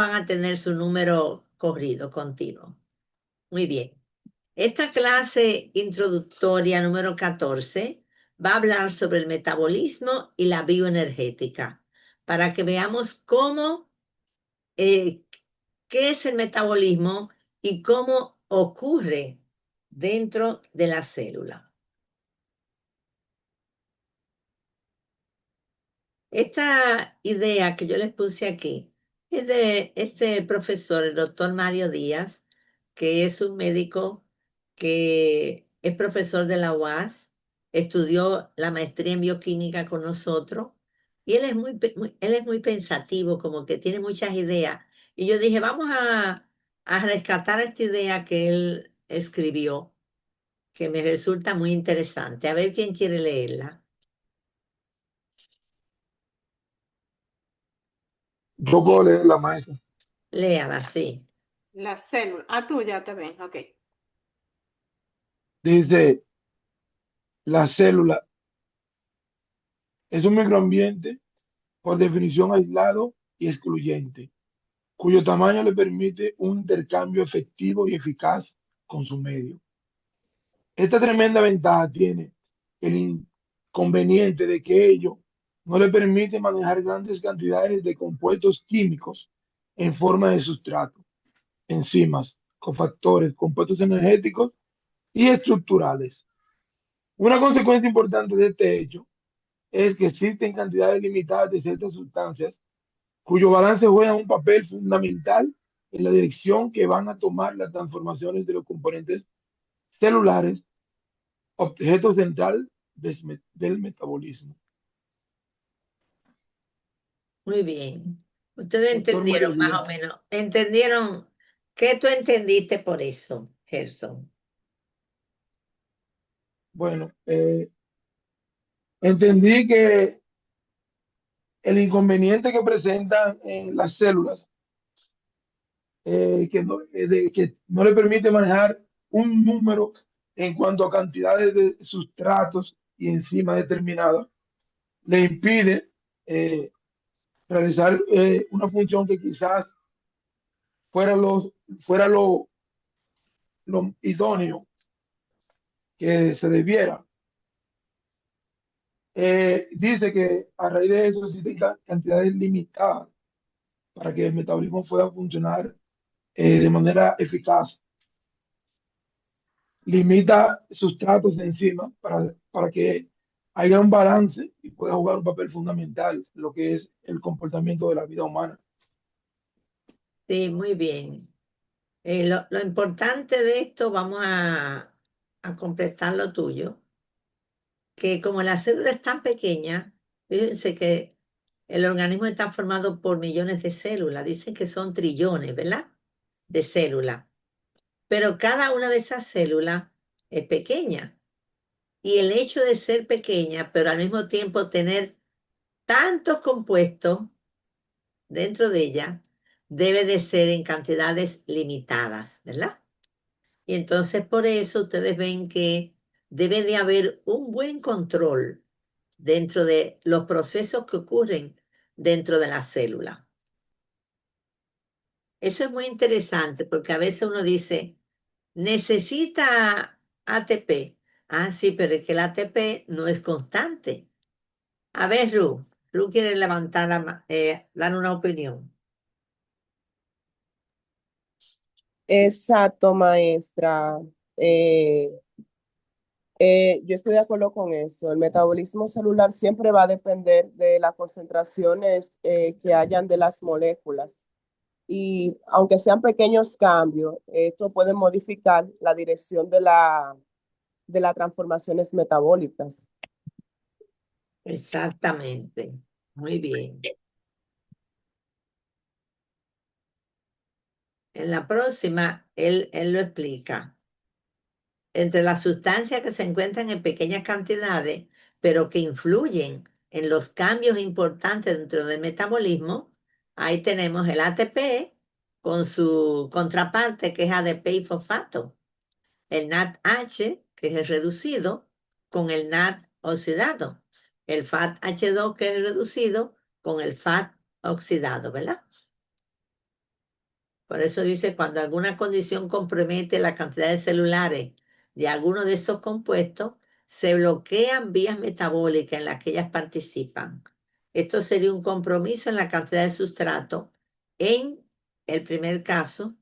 van a tener su número corrido continuo. Muy bien. Esta clase introductoria número 14 va a hablar sobre el metabolismo y la bioenergética, para que veamos qué es el metabolismo y cómo ocurre dentro de la célula. Esta idea que yo les puse aquí es de este profesor, el doctor Mario Díaz, que es un médico que es profesor de la UAS, estudió la maestría en bioquímica con nosotros, y él es él es muy pensativo, como que tiene muchas ideas. Y yo dije, vamos a rescatar esta idea que él escribió, que me resulta muy interesante. A ver quién quiere leerla. Yo puedo leer la maestra. Léala, sí. La célula. Ah, tú ya está bien, ok. Dice, la célula es un microambiente por definición aislado y excluyente, cuyo tamaño le permite un intercambio efectivo y eficaz con su medio. Esta tremenda ventaja tiene el inconveniente de que ello no le permite manejar grandes cantidades de compuestos químicos en forma de sustrato, enzimas, cofactores, compuestos energéticos y estructurales. Una consecuencia importante de este hecho es que existen cantidades limitadas de ciertas sustancias cuyo balance juega un papel fundamental en la dirección que van a tomar las transformaciones de los componentes celulares, objeto central del metabolismo. Muy bien. Ustedes Doctor Mario entendieron más Díaz. o menos. ¿Entendieron? ¿Qué tú entendiste por eso, Gerson? Bueno, entendí que el inconveniente que presentan en las células, que no le permite manejar un número en cuanto a cantidades de sustratos y enzimas determinadas, le impide eh, realizar una función que quizás fuera, fuera lo idóneo que se debiera. Dice que a raíz de eso existen cantidades limitadas para que el metabolismo pueda funcionar de manera eficaz. Limita sustratos encima para que haya un balance y pueda jugar un papel fundamental en lo que es el comportamiento de la vida humana. Sí, muy bien. Lo importante de esto, vamos a completar lo tuyo, que como la célula es tan pequeña, fíjense que el organismo está formado por millones de células, dicen que son trillones, ¿verdad? De células, pero cada una de esas células es pequeña. Y el hecho de ser pequeña, pero al mismo tiempo tener tantos compuestos dentro de ella, debe de ser en cantidades limitadas, ¿verdad? Y entonces por eso ustedes ven que debe de haber un buen control dentro de los procesos que ocurren dentro de la célula. Eso es muy interesante porque a veces uno dice, necesita ATP. Ah, sí, pero es que el ATP no es constante. A ver, Ru quiere levantar dar una opinión. Exacto, maestra. Eh, yo estoy de acuerdo con eso. El metabolismo celular siempre va a depender de las concentraciones que hayan de las moléculas. Y aunque sean pequeños cambios, esto puede modificar la dirección de las transformaciones metabólicas. Exactamente. Muy bien. En la próxima, él lo explica. Entre las sustancias que se encuentran en pequeñas cantidades, pero que influyen en los cambios importantes dentro del metabolismo, ahí tenemos el ATP con su contraparte, que es ADP y fosfato. El NADH, que es el reducido, con el NAD oxidado. El FAT H2, que es el reducido, con el FAT oxidado, ¿verdad? Por eso dice, cuando alguna condición compromete la cantidad de celulares de alguno de estos compuestos, se bloquean vías metabólicas en las que ellas participan. Esto sería un compromiso en la cantidad de sustrato en el primer caso,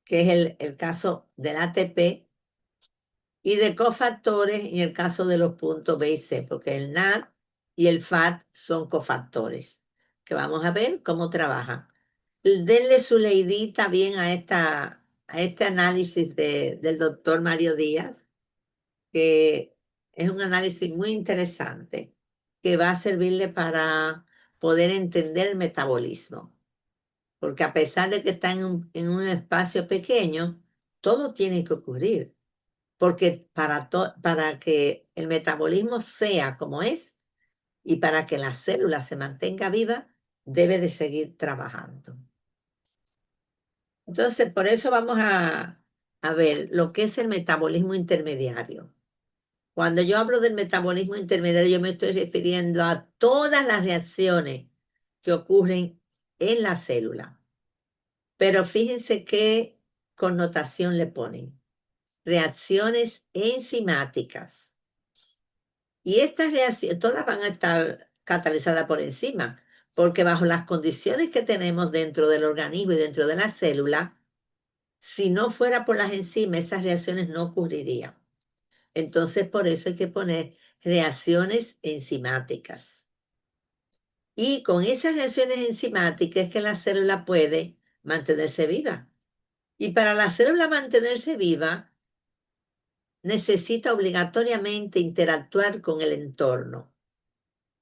que es el caso del ATP, y de cofactores en el caso de los puntos B y C, porque el NAD y el FAT son cofactores, que vamos a ver cómo trabajan. Denle su leidita bien a este análisis del doctor Mario Díaz, que es un análisis muy interesante, que va a servirle para poder entender el metabolismo. Porque a pesar de que está en un espacio pequeño, todo tiene que ocurrir. Porque para que el metabolismo sea como es y para que la célula se mantenga viva, debe de seguir trabajando. Entonces, por eso vamos a ver lo que es el metabolismo intermediario. Cuando yo hablo del metabolismo intermediario, yo me estoy refiriendo a todas las reacciones que ocurren en la célula. Pero fíjense qué connotación le ponen. Reacciones enzimáticas. Y estas reacciones todas van a estar catalizadas por enzima, porque bajo las condiciones que tenemos dentro del organismo y dentro de la célula, si no fuera por las enzimas, esas reacciones no ocurrirían. Entonces, por eso hay que poner reacciones enzimáticas. Y con esas reacciones enzimáticas es que la célula puede mantenerse viva. Y para la célula mantenerse viva, necesita obligatoriamente interactuar con el entorno.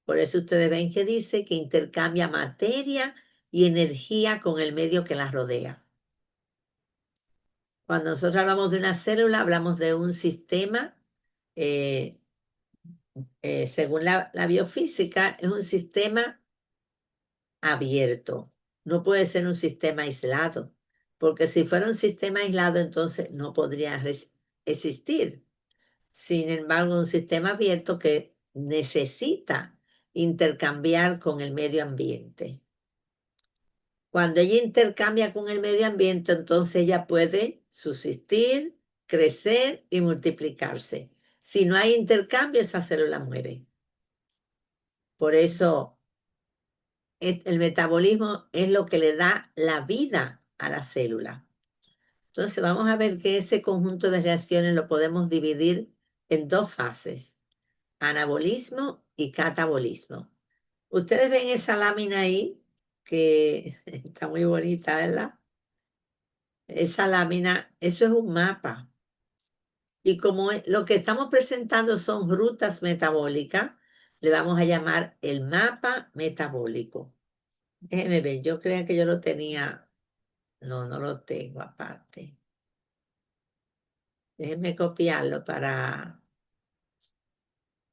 Por eso ustedes ven que dice que intercambia materia y energía con el medio que la rodea. Cuando nosotros hablamos de una célula, hablamos de un sistema, eh, según la biofísica, es un sistema abierto. No puede ser un sistema aislado, porque si fuera un sistema aislado, entonces no podría existir. Sin embargo, un sistema abierto que necesita intercambiar con el medio ambiente. Cuando ella intercambia con el medio ambiente, entonces ella puede subsistir, crecer y multiplicarse. Si no hay intercambio, esa célula muere. Por eso el metabolismo es lo que le da la vida a la célula. Entonces vamos a ver que ese conjunto de reacciones lo podemos dividir en dos fases: anabolismo y catabolismo. Ustedes ven esa lámina ahí, que está muy bonita, ¿verdad? Esa lámina, eso es un mapa. Y como lo que estamos presentando son rutas metabólicas, le vamos a llamar el mapa metabólico. Déjenme ver, yo creía que yo lo tenía. No, no lo tengo aparte. Déjenme copiarlo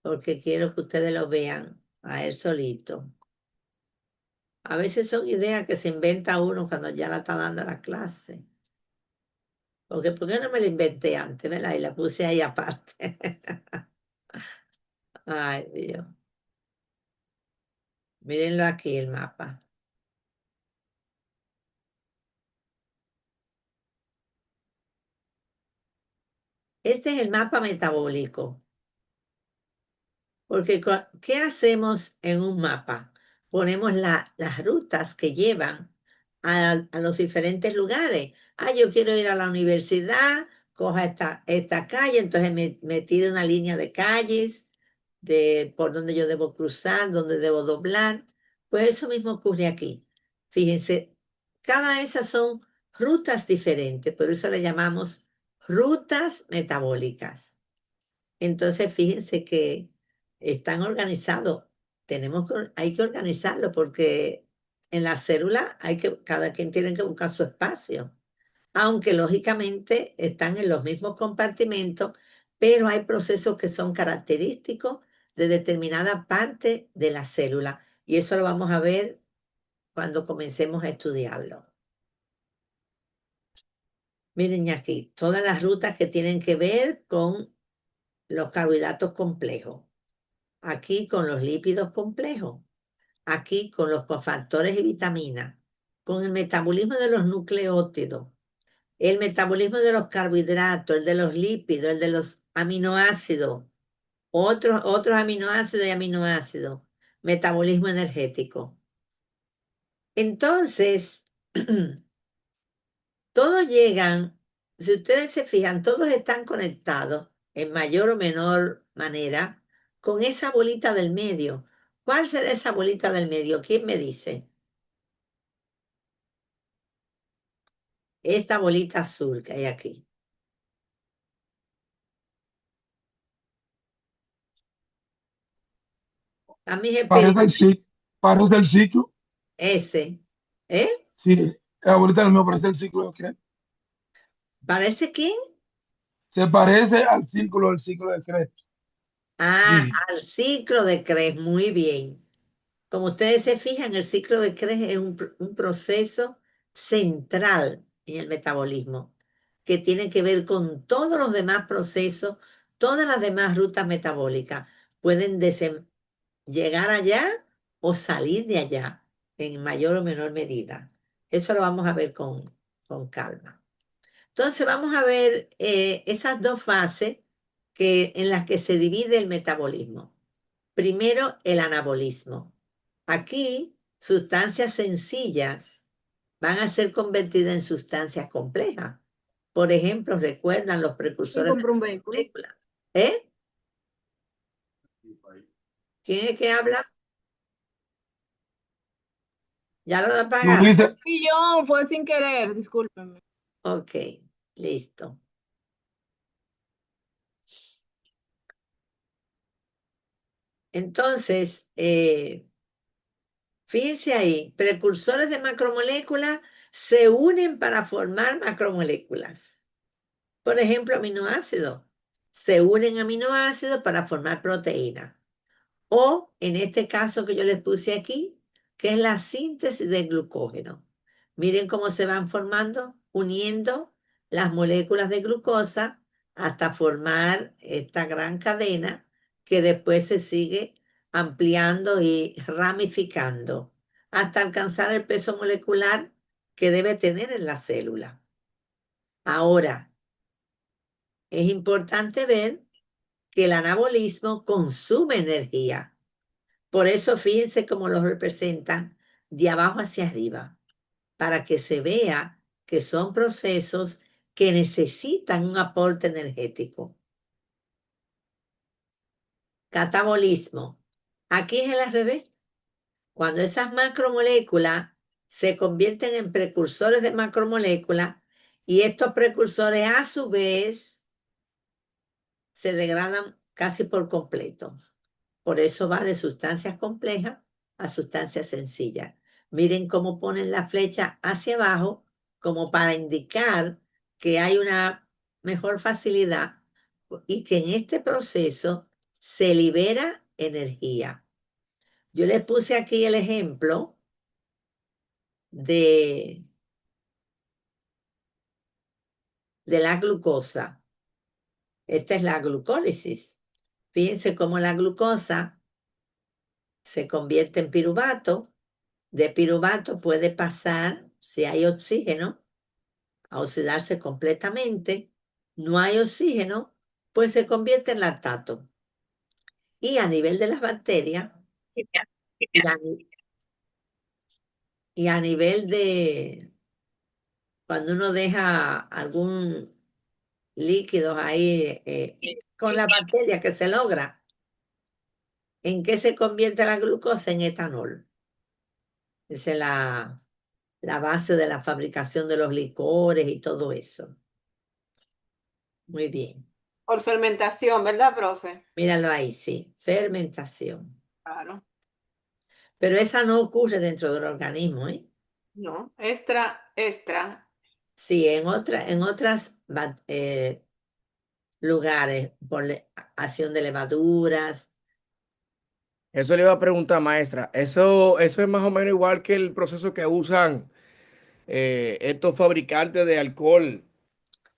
porque quiero que ustedes lo vean a él solito. A veces son ideas que se inventa uno cuando ya la está dando la clase. Porque ¿por qué no me la inventé antes, verdad? Y la puse ahí aparte. Ay, Dios. Mírenlo aquí el mapa. Este es el mapa metabólico. Porque, ¿qué hacemos en un mapa? Ponemos las rutas que llevan a los diferentes lugares. Ah, yo quiero ir a la universidad, coja esta calle, entonces me tiro una línea de calles, por donde yo debo cruzar, donde debo doblar. Pues eso mismo ocurre aquí. Fíjense, cada de esas son rutas diferentes, por eso le llamamos rutas metabólicas. Entonces, fíjense que están organizados. Hay que organizarlo porque en la célula cada quien tiene que buscar su espacio. Aunque lógicamente están en los mismos compartimentos, pero hay procesos que son característicos de determinada parte de la célula. Y eso lo vamos a ver cuando comencemos a estudiarlo. Miren aquí, todas las rutas que tienen que ver con los carbohidratos complejos. Aquí con los lípidos complejos, aquí con los cofactores y vitaminas, con el metabolismo de los nucleótidos, el metabolismo de los carbohidratos, el de los lípidos, el de los aminoácidos, otros aminoácidos y aminoácidos, metabolismo energético. Entonces, todos llegan, si ustedes se fijan, todos están conectados en mayor o menor manera con esa bolita del medio. ¿Cuál será esa bolita del medio? ¿Quién me dice? Esta bolita azul que hay aquí. A mis Parece experimentos, el ciclo. Parece el ciclo. ese, ¿eh? Sí, ahorita el mío parece el ciclo de Krebs. ¿Parece quién? Se parece al ciclo de Krebs. Ah, Dije, al ciclo de Krebs, muy bien. Como ustedes se fijan, el ciclo de Krebs es un proceso central en el metabolismo que tiene que ver con todos los demás procesos, todas las demás rutas metabólicas. Pueden llegar allá o salir de allá en mayor o menor medida. Eso lo vamos a ver con calma. Entonces vamos a ver esas dos fases en las que se divide el metabolismo. Primero, el anabolismo. Aquí, sustancias sencillas van a ser convertidas en sustancias complejas. Por ejemplo, recuerdan los ¿Quién precursores de compró un la vehículo? molécula. ¿Eh? ¿Quién es que habla? ¿Ya lo tú apagaron? dices, Y yo, fue sin querer, discúlpenme. Ok, listo. Entonces, fíjense ahí, precursores de macromoléculas se unen para formar macromoléculas. Por ejemplo, aminoácidos. Se unen aminoácidos para formar proteínas. O en este caso que yo les puse aquí, que es la síntesis del glucógeno. Miren cómo se van formando, uniendo las moléculas de glucosa hasta formar esta gran cadena que después se sigue ampliando y ramificando hasta alcanzar el peso molecular que debe tener en la célula. Ahora, es importante ver que el anabolismo consume energía. Por eso fíjense cómo lo representan de abajo hacia arriba, para que se vea que son procesos que necesitan un aporte energético. Catabolismo. Aquí es el al revés. Cuando esas macromoléculas se convierten en precursores de macromoléculas y estos precursores a su vez se degradan casi por completo. Por eso va de sustancias complejas a sustancias sencillas. Miren cómo ponen la flecha hacia abajo como para indicar que hay una mejor facilidad y que en este proceso se libera energía. Yo les puse aquí el ejemplo de, de la glucosa. Esta es la glucólisis. Fíjense cómo la glucosa se convierte en piruvato. De piruvato puede pasar, si hay oxígeno, a oxidarse completamente. No hay oxígeno, pues se convierte en lactato. Y a nivel de las bacterias, y a, ni- y a nivel de cuando uno deja algún líquido ahí con la bacteria que se logra, ¿en qué se convierte la glucosa? En etanol. Esa es la base de la fabricación de los licores y todo eso. Muy bien. Por fermentación, ¿verdad, profe? Míralo ahí, sí, fermentación. Claro. Pero esa no ocurre dentro del organismo, ¿eh? No, extra. Sí, en otras lugares, acción de levaduras. Eso le iba a preguntar, maestra. Eso es más o menos igual que el proceso que usan estos fabricantes de alcohol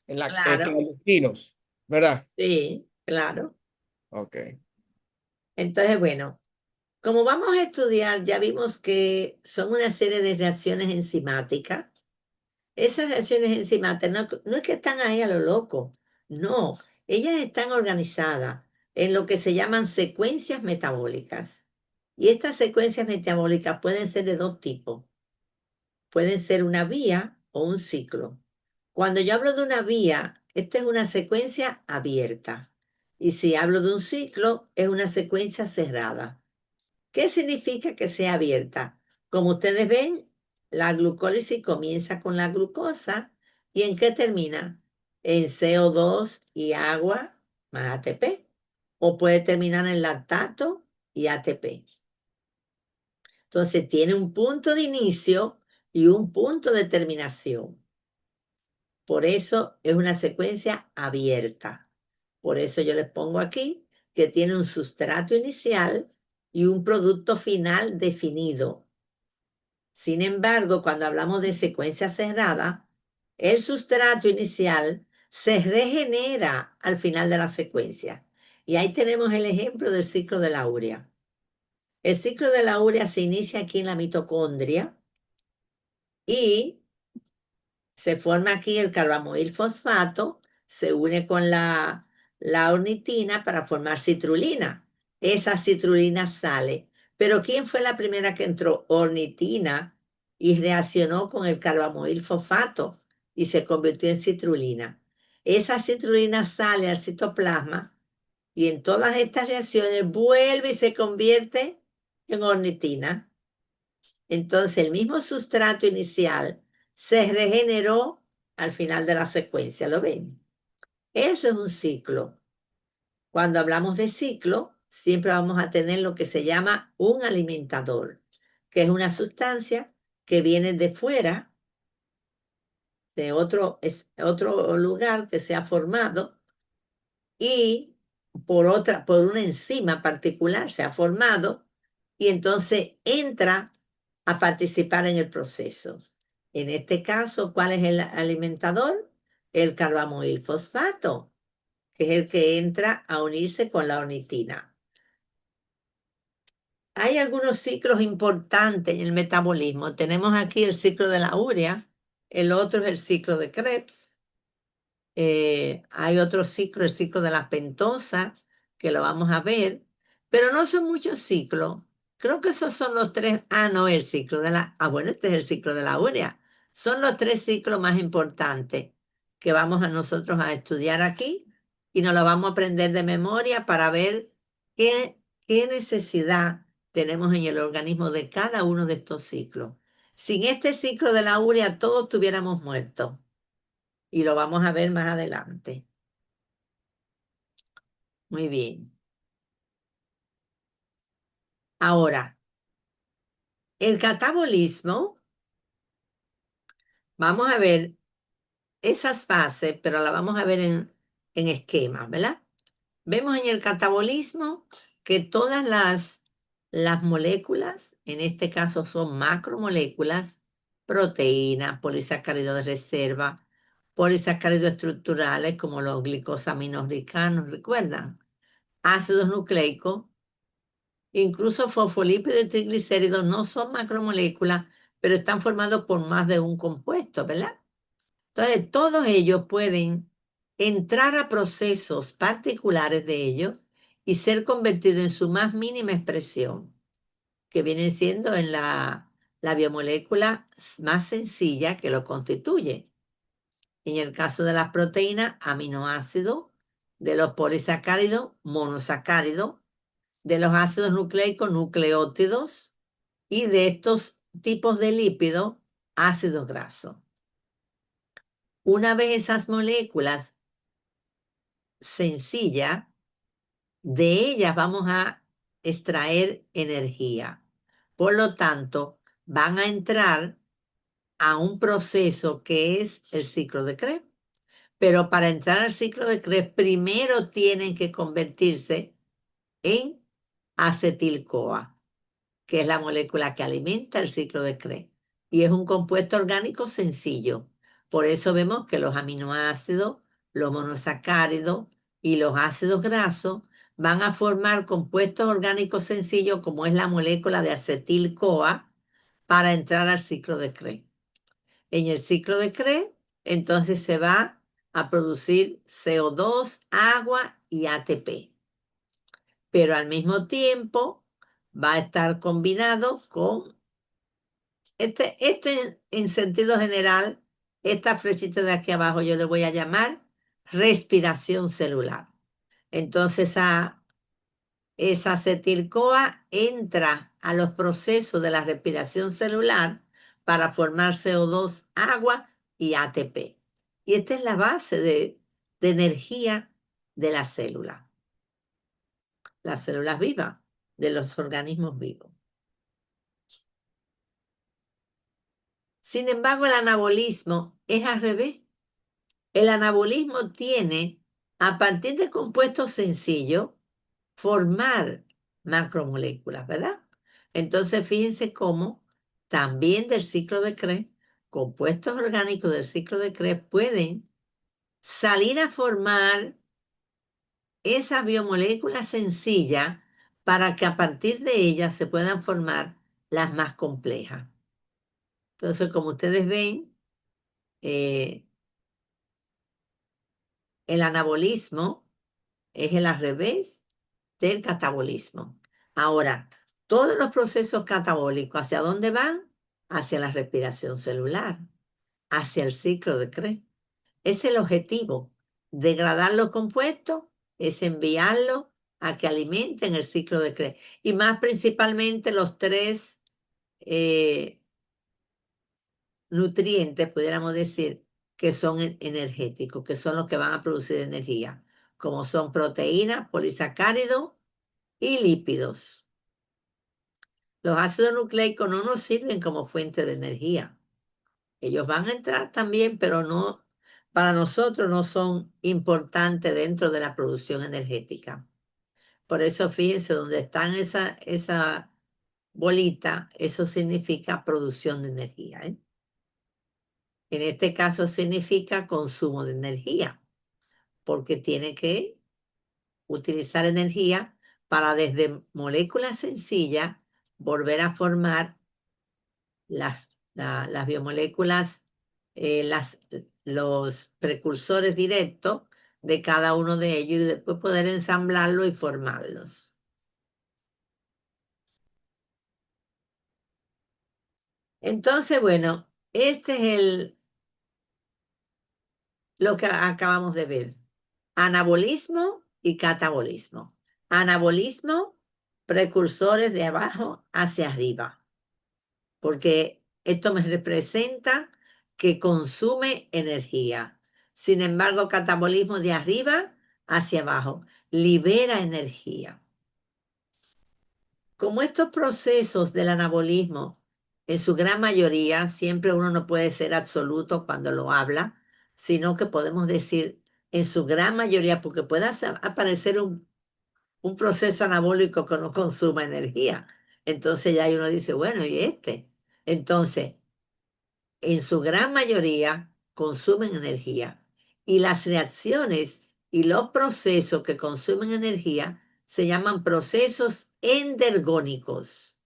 Claro, clandestinos, ¿verdad? sí, claro. Ok. Entonces, bueno, Como vamos a estudiar, ya vimos que son una serie de reacciones enzimáticas. Esas reacciones enzimáticas no es que están ahí a lo loco, no, ellas están organizadas en lo que se llaman secuencias metabólicas. Y estas secuencias metabólicas pueden ser de dos tipos. Pueden ser una vía o un ciclo. Cuando yo hablo de una vía, esta es una secuencia abierta. Y si hablo de un ciclo, es una secuencia cerrada. ¿Qué significa que sea abierta? Como ustedes ven, la glucólisis comienza con la glucosa y ¿en qué termina? En CO2 y agua más ATP. O puede terminar en lactato y ATP. Entonces tiene un punto de inicio y un punto de terminación. Por eso es una secuencia abierta. Por eso yo les pongo aquí que tiene un sustrato inicial y un producto final definido. Sin embargo, cuando hablamos de secuencia cerrada, el sustrato inicial se regenera al final de la secuencia. Y ahí tenemos el ejemplo del ciclo de la urea. El ciclo de la urea se inicia aquí en la mitocondria y se forma aquí el carbamoil fosfato, se une con la ornitina para formar citrulina. Esa citrulina sale. Pero ¿quién fue la primera que entró? Ornitina y reaccionó con el carbamoil fosfato y se convirtió en citrulina. Esa citrulina sale al citoplasma y en todas estas reacciones vuelve y se convierte en ornitina. Entonces el mismo sustrato inicial se regeneró al final de la secuencia, ¿lo ven? Eso es un ciclo. Cuando hablamos de ciclo, siempre vamos a tener lo que se llama un alimentador, que es una sustancia que viene de fuera, de otro lugar que se ha formado y por una enzima particular se ha formado y entonces entra a participar en el proceso. En este caso, ¿cuál es el alimentador? El carbamoil fosfato, que es el que entra a unirse con la ornitina. Hay algunos ciclos importantes en el metabolismo. Tenemos aquí el ciclo de la urea, el otro es el ciclo de Krebs. Hay otro ciclo, el ciclo de la pentosa, que lo vamos a ver, pero no son muchos ciclos. Creo que esos son los tres. Ah, no, el ciclo de la. Ah, bueno, este es el ciclo de la urea. Son los tres ciclos más importantes que vamos a nosotros a estudiar aquí y nos lo vamos a aprender de memoria para ver qué necesidad tenemos en el organismo de cada uno de estos ciclos. Sin este ciclo de la urea, todos estuviéramos muertos y lo vamos a ver más adelante. Muy bien. Ahora, el catabolismo, vamos a ver esas fases, pero la vamos a ver en esquemas, ¿verdad? Vemos en el catabolismo que todas las moléculas, en este caso son macromoléculas, proteínas, polisacáridos de reserva, polisacáridos estructurales como los glicosaminoglicanos, ¿recuerdan? Ácidos nucleicos. Incluso fosfolípidos y triglicéridos no son macromoléculas, pero están formados por más de un compuesto, ¿verdad? Entonces, todos ellos pueden entrar a procesos particulares de ellos y ser convertidos en su más mínima expresión, que viene siendo en la biomolécula más sencilla que lo constituye. En el caso de las proteínas, aminoácidos, de los polisacáridos, monosacáridos, de los ácidos nucleicos, nucleótidos, y de estos tipos de lípidos, ácidos grasos. Una vez esas moléculas sencillas, de ellas vamos a extraer energía. Por lo tanto, van a entrar a un proceso que es el ciclo de Krebs. Pero para entrar al ciclo de Krebs, primero tienen que convertirse en acetil-CoA, que es la molécula que alimenta el ciclo de Krebs. Y es un compuesto orgánico sencillo. Por eso vemos que los aminoácidos, los monosacáridos y los ácidos grasos van a formar compuestos orgánicos sencillos como es la molécula de acetil-CoA para entrar al ciclo de Krebs. En el ciclo de Krebs, entonces se va a producir CO2, agua y ATP. Pero al mismo tiempo va a estar combinado con, en sentido general, esta flechita de aquí abajo yo le voy a llamar respiración celular. Entonces esa acetil-CoA entra a los procesos de la respiración celular para formar CO2, agua y ATP. Y esta es la base de energía de la célula, las células vivas, de los organismos vivos. Sin embargo, el anabolismo es al revés. El anabolismo tiene, a partir de compuestos sencillos, formar macromoléculas, ¿verdad? Entonces, fíjense cómo también del ciclo de Krebs, compuestos orgánicos del ciclo de Krebs pueden salir a formar esas biomoléculas sencillas para que a partir de ellas se puedan formar las más complejas. Entonces, como ustedes ven, el anabolismo es el al revés del catabolismo. Ahora, todos los procesos catabólicos, ¿hacia dónde van? Hacia la respiración celular, hacia el ciclo de Krebs. Es el objetivo. Degradar los compuestos es enviarlos a que alimenten el ciclo de Krebs. Y más principalmente los tres nutrientes, pudiéramos decir, que son energéticos, que son los que van a producir energía, como son proteínas, polisacáridos y lípidos. Los ácidos nucleicos no nos sirven como fuente de energía. Ellos van a entrar también, pero no, para nosotros no son importantes dentro de la producción energética. Por eso fíjense, donde están esa bolita, eso significa producción de energía, ¿eh? En este caso significa consumo de energía, porque tiene que utilizar energía para desde moléculas sencillas volver a formar las biomoléculas, los precursores directos de cada uno de ellos y después poder ensamblarlo y formarlos. Entonces, bueno, este es lo que acabamos de ver. Anabolismo y catabolismo. Anabolismo, precursores de abajo hacia arriba, porque esto me representa que consume energía. Sin embargo, catabolismo de arriba hacia abajo, libera energía. Como estos procesos del anabolismo, en su gran mayoría, siempre uno no puede ser absoluto cuando lo habla, sino que podemos decir en su gran mayoría, porque puede aparecer un proceso anabólico que no consuma energía. Entonces ya uno dice, bueno, ¿y este? Entonces, en su gran mayoría consumen energía y las reacciones y los procesos que consumen energía se llaman procesos endergónicos.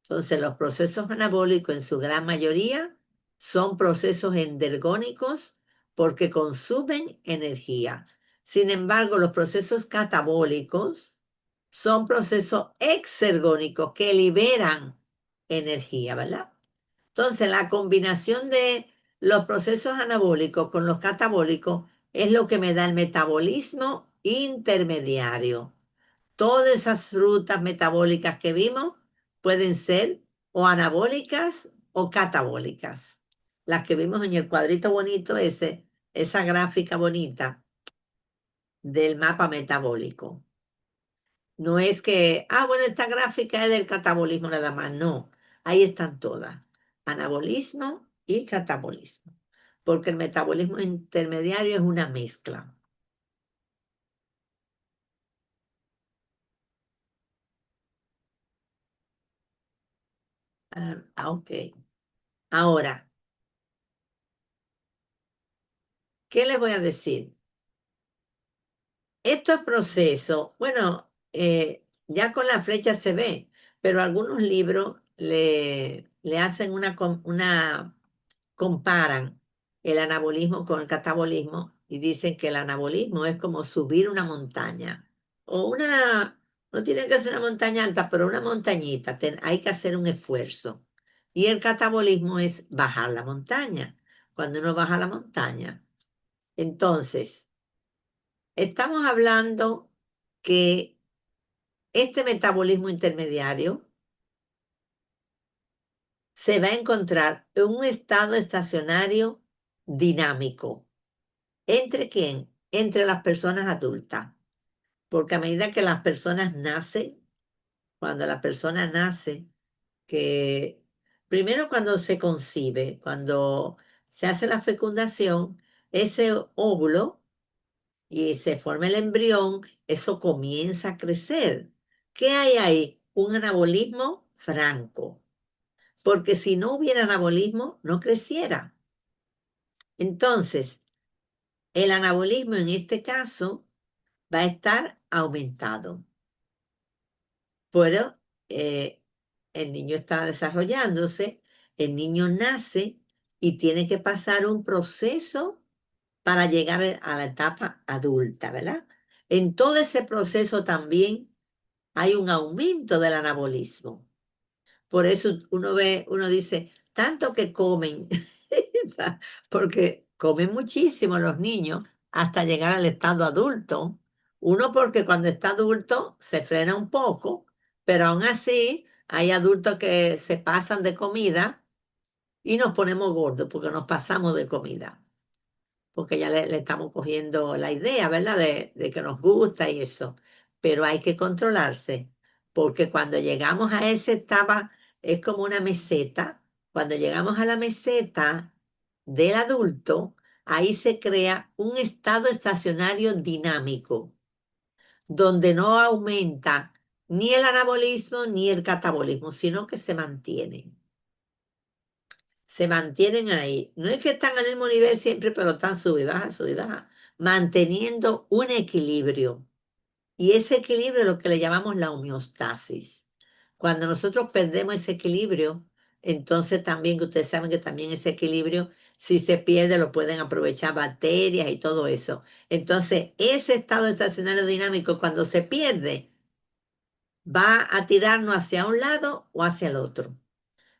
Entonces, los procesos anabólicos en su gran mayoría son procesos endergónicos porque consumen energía. Sin embargo, los procesos catabólicos son procesos exergónicos que liberan energía, ¿verdad? Entonces, la combinación de los procesos anabólicos con los catabólicos es lo que me da el metabolismo intermediario. Todas esas rutas metabólicas que vimos pueden ser o anabólicas o catabólicas. Las que vimos en el cuadrito bonito ese, esa gráfica bonita del mapa metabólico. No es que, bueno, esta gráfica es del catabolismo nada más. No, ahí están todas. Anabolismo y catabolismo. Porque el metabolismo intermediario es una mezcla. Ok. Ahora, ¿qué les voy a decir? estos procesos, bueno, ya con la flecha se ve, pero algunos libros le hacen comparan el anabolismo con el catabolismo y dicen que el anabolismo es como subir una montaña o no tiene que ser una montaña alta, pero una montañita, hay que hacer un esfuerzo. Y el catabolismo es bajar la montaña. Cuando uno baja la montaña, entonces, estamos hablando que este metabolismo intermediario se va a encontrar en un estado estacionario dinámico. ¿Entre quién? Entre las personas adultas. Porque a medida que las personas nacen, cuando la persona nace, que primero cuando se concibe, cuando se hace la fecundación, ese óvulo y se forma el embrión, eso comienza a crecer. ¿Qué hay ahí? Un anabolismo franco, porque si no hubiera anabolismo, no creciera. Entonces, el anabolismo en este caso va a estar aumentado, pero el niño está desarrollándose, el niño nace y tiene que pasar un proceso para llegar a la etapa adulta, ¿verdad? En todo ese proceso también hay un aumento del anabolismo. Por eso uno dice, tanto que comen, porque comen muchísimo los niños hasta llegar al estado adulto. Uno porque cuando está adulto se frena un poco, pero aún así hay adultos que se pasan de comida y nos ponemos gordos porque nos pasamos de comida porque ya le estamos cogiendo la idea, ¿verdad? De que nos gusta y eso. Pero hay que controlarse, porque cuando llegamos a esa etapa es como una meseta. Cuando llegamos a la meseta del adulto, ahí se crea un estado estacionario dinámico, donde no aumenta ni el anabolismo ni el catabolismo, sino que se mantienen ahí. No es que están al mismo nivel siempre, pero están sub y baja, manteniendo un equilibrio. Y ese equilibrio es lo que le llamamos la homeostasis. Cuando nosotros perdemos ese equilibrio, entonces también, que ustedes saben que también ese equilibrio, si se pierde, lo pueden aprovechar bacterias y todo eso. Entonces, ese estado estacionario dinámico, cuando se pierde, va a tirarnos hacia un lado o hacia el otro.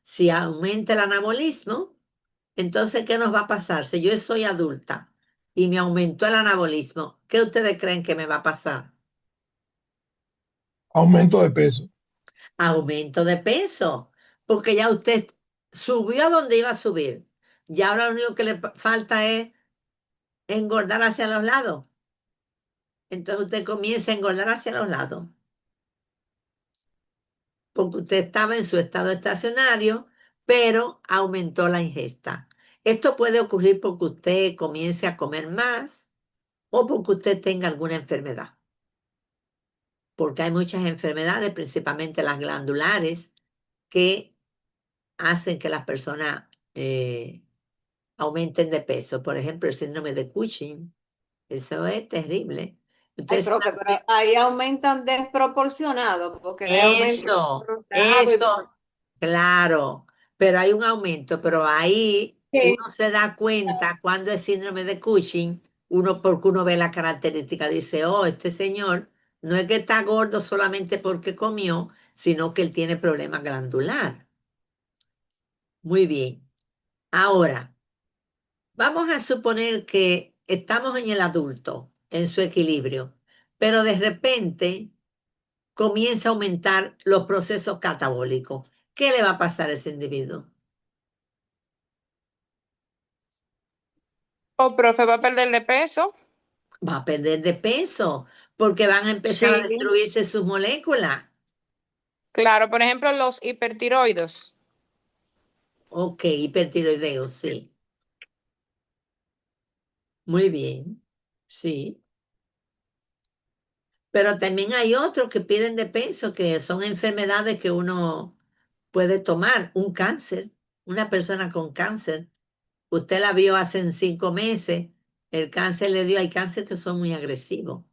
Si aumenta el anabolismo, entonces, ¿qué nos va a pasar? Si yo soy adulta y me aumentó el anabolismo, ¿qué ustedes creen que me va a pasar? Aumento de peso. Aumento de peso, porque ya usted subió a donde iba a subir. Y ahora lo único que le falta es engordar hacia los lados. Entonces usted comienza a engordar hacia los lados, porque usted estaba en su estado estacionario, pero aumentó la ingesta. Esto puede ocurrir porque usted comience a comer más o porque usted tenga alguna enfermedad. Porque hay muchas enfermedades, principalmente las glandulares, que hacen que las personas aumenten de peso. Por ejemplo, el síndrome de Cushing, eso es terrible. Ay, Ustedes profe, saben pero ahí aumentan desproporcionado, porque hay aumento eso, por un lado y por... eso, claro, pero hay un aumento, pero ahí Sí. uno se da cuenta cuando es síndrome de Cushing, porque uno ve la característica, dice, oh, este señor no es que está gordo solamente porque comió, sino que él tiene problemas glandular. Muy bien. Ahora, vamos a suponer que estamos en el adulto, en su equilibrio, pero de repente comienza a aumentar los procesos catabólicos. ¿Qué le va a pasar a ese individuo? O profe va a perder de peso. Va a perder de peso porque van a empezar a Sí, destruirse sus moléculas. claro. Por ejemplo, los hipertiroides. Ok, hipertiroideo, sí. Muy bien. Sí. Pero también hay otros que pierden de peso, que son enfermedades que uno puede tomar. Un cáncer, una persona con cáncer. Usted la vio hace 5 meses, el cáncer le dio, hay cáncer que son muy agresivos.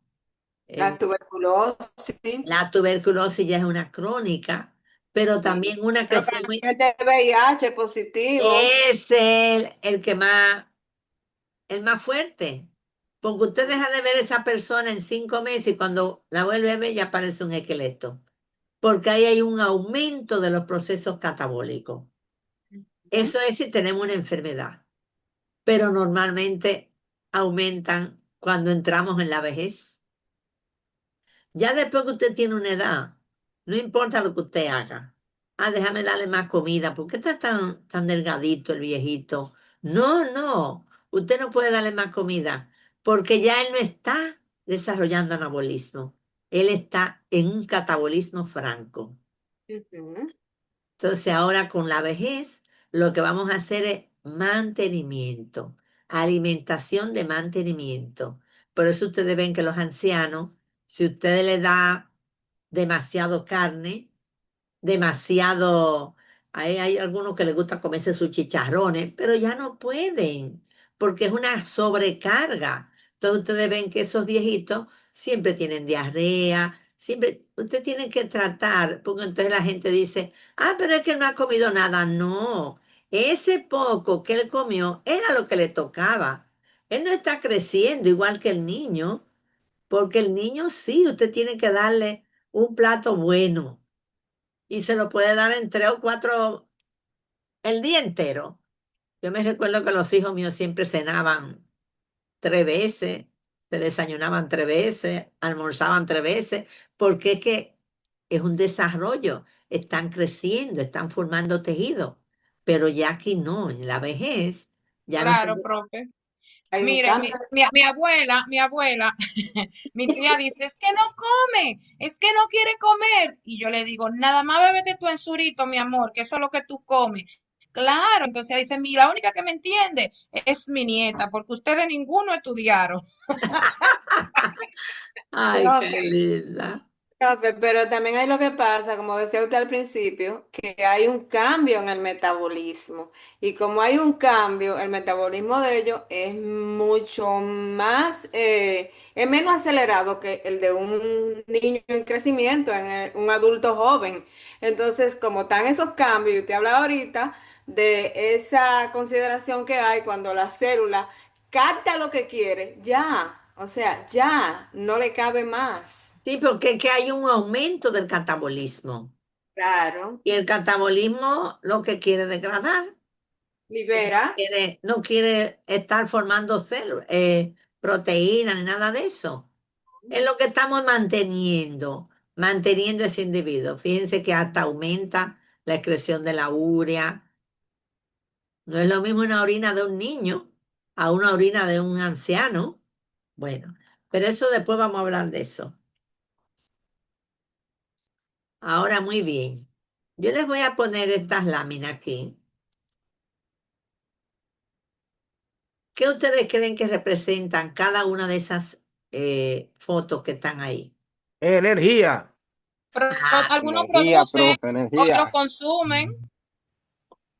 La tuberculosis, La tuberculosis ya es una crónica, pero sí. también una que Pero fue muy... también el de VIH positivo. Es el que más, el más fuerte. Porque usted deja de ver a esa persona en 5 meses y cuando la vuelve a ver ya parece un esqueleto. Porque ahí hay un aumento de los procesos catabólicos. Ujú. Eso es si tenemos una enfermedad, pero normalmente aumentan cuando entramos en la vejez. Ya después que usted tiene una edad, no importa lo que usted haga. Ah, déjame darle más comida. ¿Por qué está tan delgadito el viejito? No, no. Usted no puede darle más comida porque ya él no está desarrollando anabolismo. Él está en un catabolismo franco. Ujú. Entonces ahora con la vejez lo que vamos a hacer es mantenimiento, alimentación de mantenimiento. Por eso ustedes ven que los ancianos, si usted le da demasiado carne, demasiado, hay algunos que les gusta comerse sus chicharrones, pero ya no pueden, porque es una sobrecarga. Entonces ustedes ven que esos viejitos siempre tienen diarrea, siempre, usted tiene que tratar, porque entonces la gente dice, ah, pero es que él no ha comido nada. No, ese poco que él comió era lo que le tocaba. Él no está creciendo igual que el niño, porque el niño sí, usted tiene que darle un plato bueno y se lo puede dar en 3 o 4 el día entero. Yo me recuerdo que los hijos míos siempre cenaban 3 veces, se desayunaban 3 veces, almorzaban 3 veces, porque es que es un desarrollo, están creciendo, están formando tejido, pero ya aquí no, en la vejez, ya no. Claro, profe. Hay un Mire, cambio. mi abuela, mi tía dice, es que no come, es que no quiere comer. Y yo le digo, nada más bébete tu ensurito, mi amor, que eso es lo que tú comes. Claro, entonces ella dice, la única que me entiende es mi nieta, porque ustedes ninguno estudiaron. Ay, qué Profe, linda. profe, pero también hay lo que pasa, como decía usted al principio, que hay un cambio en el metabolismo. Y como hay un cambio, el metabolismo de ellos es mucho más, es menos acelerado que el de un niño en crecimiento, un adulto joven. Entonces, como están esos cambios, y usted habla ahorita de esa consideración que hay cuando la célula capta lo que quiere, ya, o sea, ya, no le cabe más. Sí, porque es que hay un aumento del catabolismo. Claro, Y el catabolismo lo que quiere degradar. libera. No quiere estar formando proteínas ni nada de eso. Es lo que estamos manteniendo ese individuo. Fíjense que hasta aumenta la excreción de la urea. No es lo mismo una orina de un niño a una orina de un anciano. Bueno, pero eso después vamos a hablar de eso. Ahora muy bien. Yo les voy a poner estas láminas aquí. ¿Qué ustedes creen que representan cada una de esas fotos que están ahí? Energía. Pero Ah, algunos Energía, producen, profe, otros energía. consumen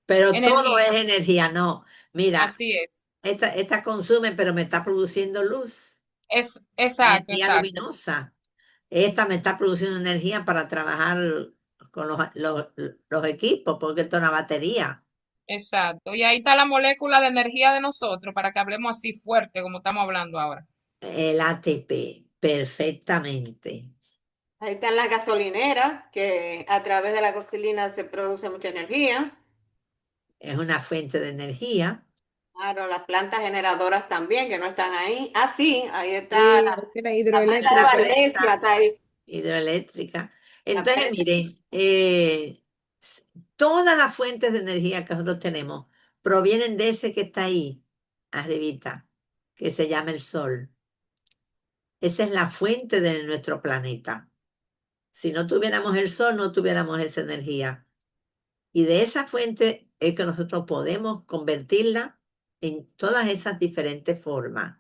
pero todo energía. es energía, no. Mira, Así es. esta consume, pero me está produciendo luz, Es exacto, energía exacto, luminosa. Esta me está produciendo energía para trabajar con los equipos, porque esto es una batería. exacto. Y ahí está la molécula de energía de nosotros, para que hablemos así fuerte como estamos hablando ahora. El ATP, perfectamente. Ahí están las gasolineras, que a través de la gasolina se produce mucha energía. Es una fuente de energía. Claro, las plantas generadoras también, que no están ahí. Ah, sí, ahí está Sí, la la planta de hidroeléctrica. Valdesca, está ahí. Hidroeléctrica. La Entonces, presa. miren, todas las fuentes de energía que nosotros tenemos provienen de ese que está ahí, arribita, que se llama el Sol. Esa es la fuente de nuestro planeta. Si no tuviéramos el Sol, no tuviéramos esa energía. Y de esa fuente es que nosotros podemos convertirla en todas esas diferentes formas.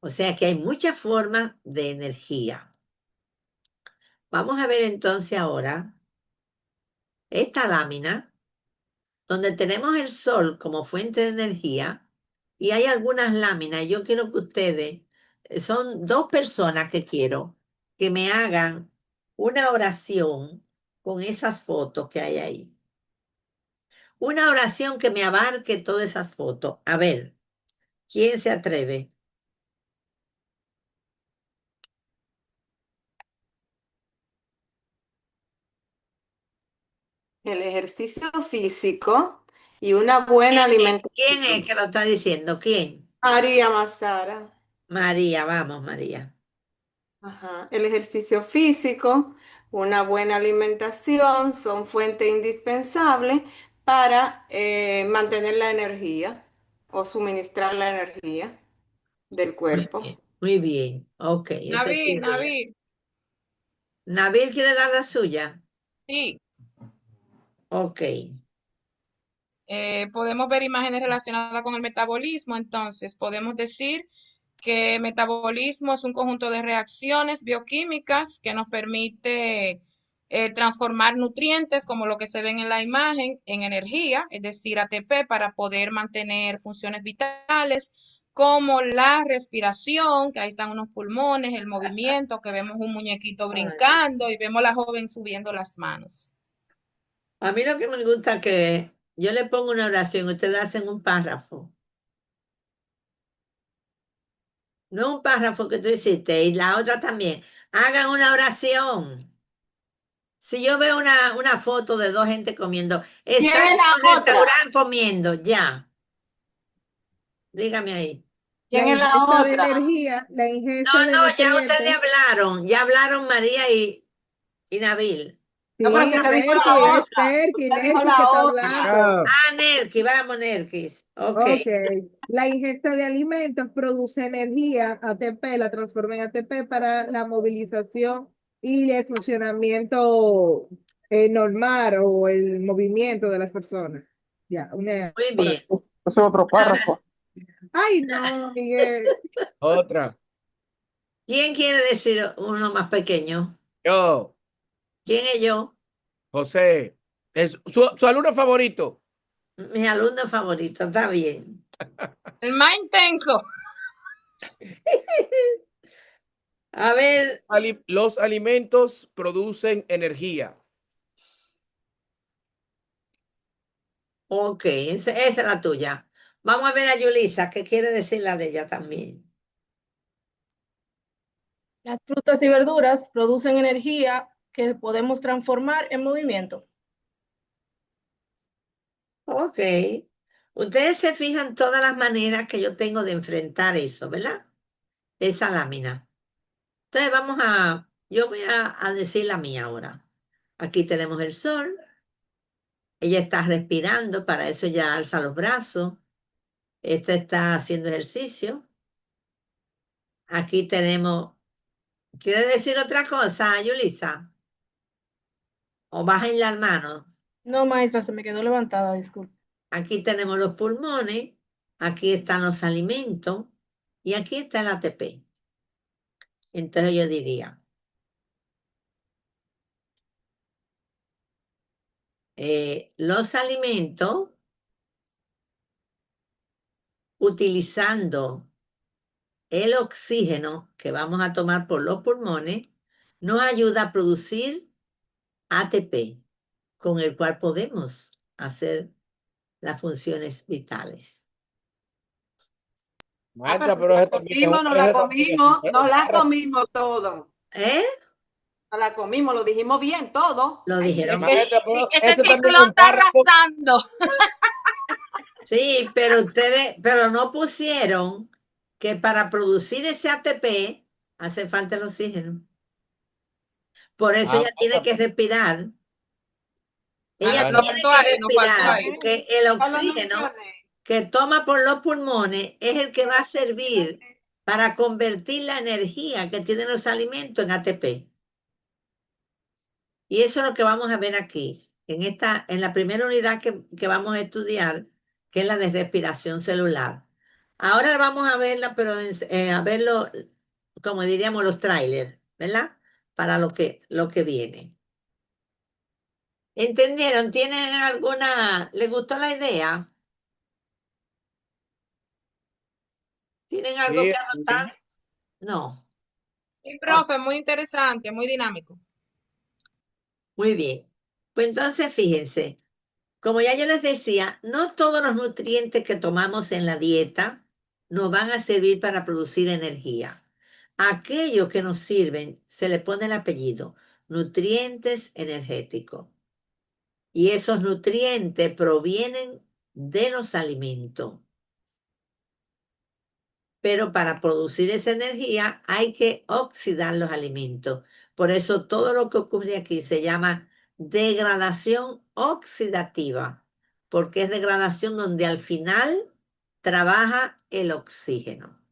O sea que hay muchas formas de energía. Vamos a ver entonces ahora esta lámina donde tenemos el sol como fuente de energía y hay algunas láminas. Yo quiero que ustedes son dos personas que quiero que me hagan una oración con esas fotos que hay ahí. Una oración que me abarque todas esas fotos. A ver, ¿quién se atreve? El ejercicio físico y una buena ¿Quién es alimentación. que lo está diciendo? ¿Quién? María Mazara. María, vamos, María. Ajá. El ejercicio físico, una buena alimentación son fuente indispensable para mantener la energía o suministrar la energía del Muy cuerpo. bien, muy bien. Ok, esa es tu Nabil, idea. Nabil, Nabil quiere dar la suya. sí. Ok, Podemos ver imágenes relacionadas con el metabolismo, entonces podemos decir que metabolismo es un conjunto de reacciones bioquímicas que nos permite transformar nutrientes, como lo que se ven en la imagen, en energía, es decir, ATP, para poder mantener funciones vitales, como la respiración, que ahí están unos pulmones, el movimiento, que vemos un muñequito ay. brincando y vemos a la joven subiendo las manos. A mí lo que me gusta es que yo le pongo una oración, ustedes hacen un párrafo. No un párrafo que tú hiciste y la otra también. Hagan una oración. Si yo veo una foto de dos gente comiendo, ¿Quién están es en un la otra? restaurante comiendo, ya. Dígame ahí. ¿Quién La es la ingesta de otra? energía, la No, ingesta de no, nutrientes. ya hablaron María y Nabil. No, pero Sí, que dijo Nerky, la es otra. Nerky, Usted dijo Nerky que la está otra. hablando. Ya. Ah, Nerky, vamos, Nerky. Ok, Ok, la ingesta de alimentos produce energía, ATP, la transforma en ATP para la movilización y el funcionamiento normal o el movimiento de las personas. Ya, una muy Pero bien. ese es otro Una oración. párrafo. Ay, no, Miguel. Otra. ¿Quién quiere decir uno más pequeño? Yo, ¿Quién es yo? José. Es su alumno favorito. Mi alumno favorito, está bien. El más intenso. A ver, Los alimentos producen energía. ok, esa es la tuya. Vamos a ver a Yulisa, ¿qué quiere decir la de ella también? Las frutas y verduras producen energía que podemos transformar en movimiento. Ok. Ustedes se fijan todas las maneras que yo tengo de enfrentar eso, ¿verdad? Esa lámina. Entonces yo voy a decir la mía ahora. Aquí tenemos el sol, ella está respirando, para eso ella alza los brazos, esta está haciendo ejercicio. Aquí tenemos, ¿quiere decir otra cosa, Yulisa? O bajen las manos. No, maestra, se me quedó levantada, disculpe. Aquí tenemos los pulmones, aquí están los alimentos y aquí está el ATP. Entonces yo diría, los alimentos utilizando el oxígeno que vamos a tomar por los pulmones, nos ayuda a producir ATP, con el cual podemos hacer las funciones vitales. Ah, pero Maestra, pero nos la ese también es comimos, nos un la párrafo. comimos todo. ¿Eh? Nos la comimos, lo dijimos bien todo. Lo Ay, dijeron bien. Maestra, pero Ese ese también es ciclón un está párrafo. arrasando. Sí, pero pero no pusieron que para producir ese ATP hace falta el oxígeno. Por eso Ah, ella tiene que respirar. Ah, Ella bueno. nos tiene faltó que ahí, nos faltó respirar ahí. porque el ya lo oxígeno mencioné. que toma por los pulmones es el que va a servir para convertir la energía que tienen los alimentos en ATP. Y eso es lo que vamos a ver aquí, en la primera unidad que vamos a estudiar, que es la de respiración celular. Ahora vamos a verla, pero a verlo, como diríamos, los trailers, ¿verdad? Para lo que viene. ¿Entendieron? ¿Tienen alguna, les gustó la idea? ¿Tienen algo Sí, que sí. anotar? No. Sí, Ok, profe, muy interesante, muy dinámico. muy bien. Pues entonces, fíjense, como ya yo les decía, no todos los nutrientes que tomamos en la dieta nos van a servir para producir energía. Aquellos que nos sirven se le pone el apellido, nutrientes energéticos. Y esos nutrientes provienen de los alimentos. Pero para producir esa energía hay que oxidar los alimentos. Por eso todo lo que ocurre aquí se llama degradación oxidativa, porque es degradación donde al final trabaja el oxígeno.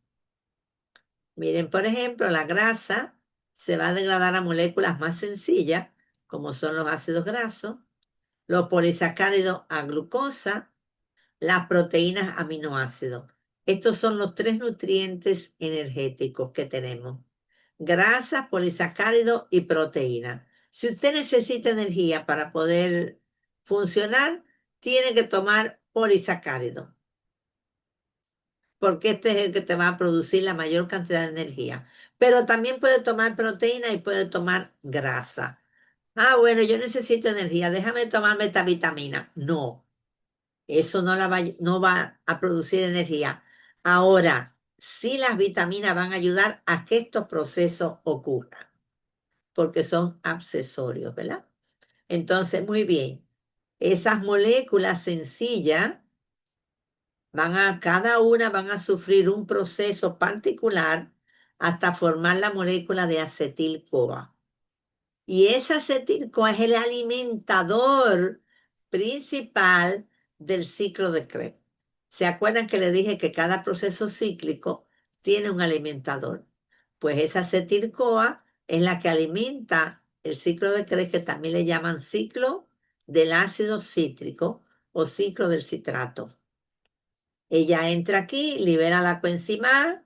Miren, por ejemplo, la grasa se va a degradar a moléculas más sencillas, como son los ácidos grasos, los polisacáridos a glucosa, las proteínas aminoácidos. Estos son los tres nutrientes energéticos que tenemos: grasas, polisacáridos y proteínas. Si usted necesita energía para poder funcionar, tiene que tomar polisacáridos, porque este es el que te va a producir la mayor cantidad de energía. Pero también puede tomar proteína y puede tomar grasa. Ah, bueno, yo necesito energía, déjame tomarme esta vitamina. No, eso no va a producir energía. Ahora, sí, las vitaminas van a ayudar a que estos procesos ocurran, porque son accesorios, ¿verdad? Entonces, muy bien. Esas moléculas sencillas cada una van a sufrir un proceso particular hasta formar la molécula de acetil-CoA. Y ese acetil-CoA es el alimentador principal del ciclo de Krebs. ¿Se acuerdan que le dije que cada proceso cíclico tiene un alimentador? Pues esa acetil-CoA es la que alimenta el ciclo de Krebs, que también le llaman ciclo del ácido cítrico o ciclo del citrato. Ella entra aquí, libera la coenzima A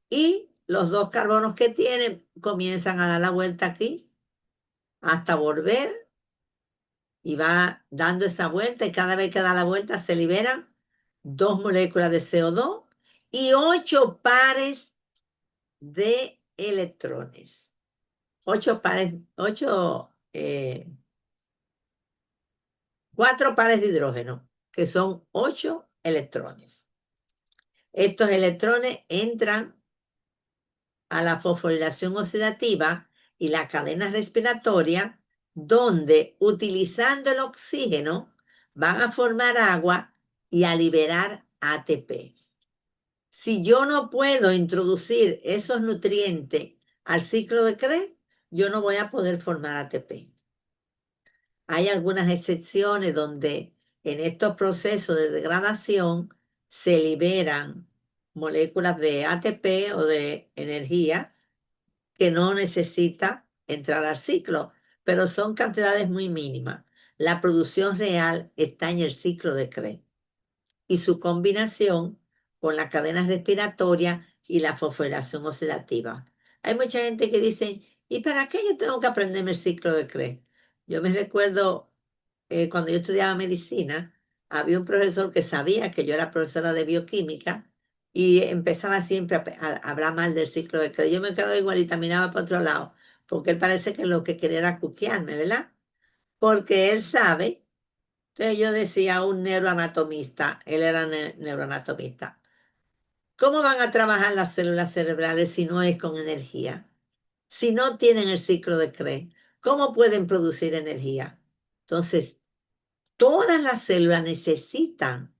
y los dos carbonos que tienen comienzan a dar la vuelta aquí hasta volver, y va dando esa vuelta, y cada vez que da la vuelta se liberan dos moléculas de CO2 y 8 pares de electrones. 8 pares, 4 pares de hidrógeno, que son 8 electrones. Estos electrones entran a la fosforilación oxidativa y la cadena respiratoria, donde utilizando el oxígeno van a formar agua y a liberar ATP. Si yo no puedo introducir esos nutrientes al ciclo de Krebs, yo no voy a poder formar ATP. Hay algunas excepciones donde en estos procesos de degradación se liberan moléculas de ATP o de energía que no necesita entrar al ciclo, pero son cantidades muy mínimas. La producción real está en el ciclo de Krebs y su combinación con la cadena respiratoria y la fosforilación oxidativa. Hay mucha gente que dice, ¿y para qué yo tengo que aprenderme el ciclo de Krebs? Yo me recuerdo cuando yo estudiaba medicina, había un profesor que sabía que yo era profesora de bioquímica y empezaba siempre a hablar mal del ciclo de Krebs. Yo me quedaba igualita, miraba para otro lado, porque él parece que lo que quería era cuquearme, ¿verdad? Porque él sabe. Entonces yo decía, un neuroanatomista, él era neuroanatomista, ¿cómo van a trabajar las células cerebrales si no es con energía? Si no tienen el ciclo de Krebs, ¿cómo pueden producir energía? Entonces, todas las células necesitan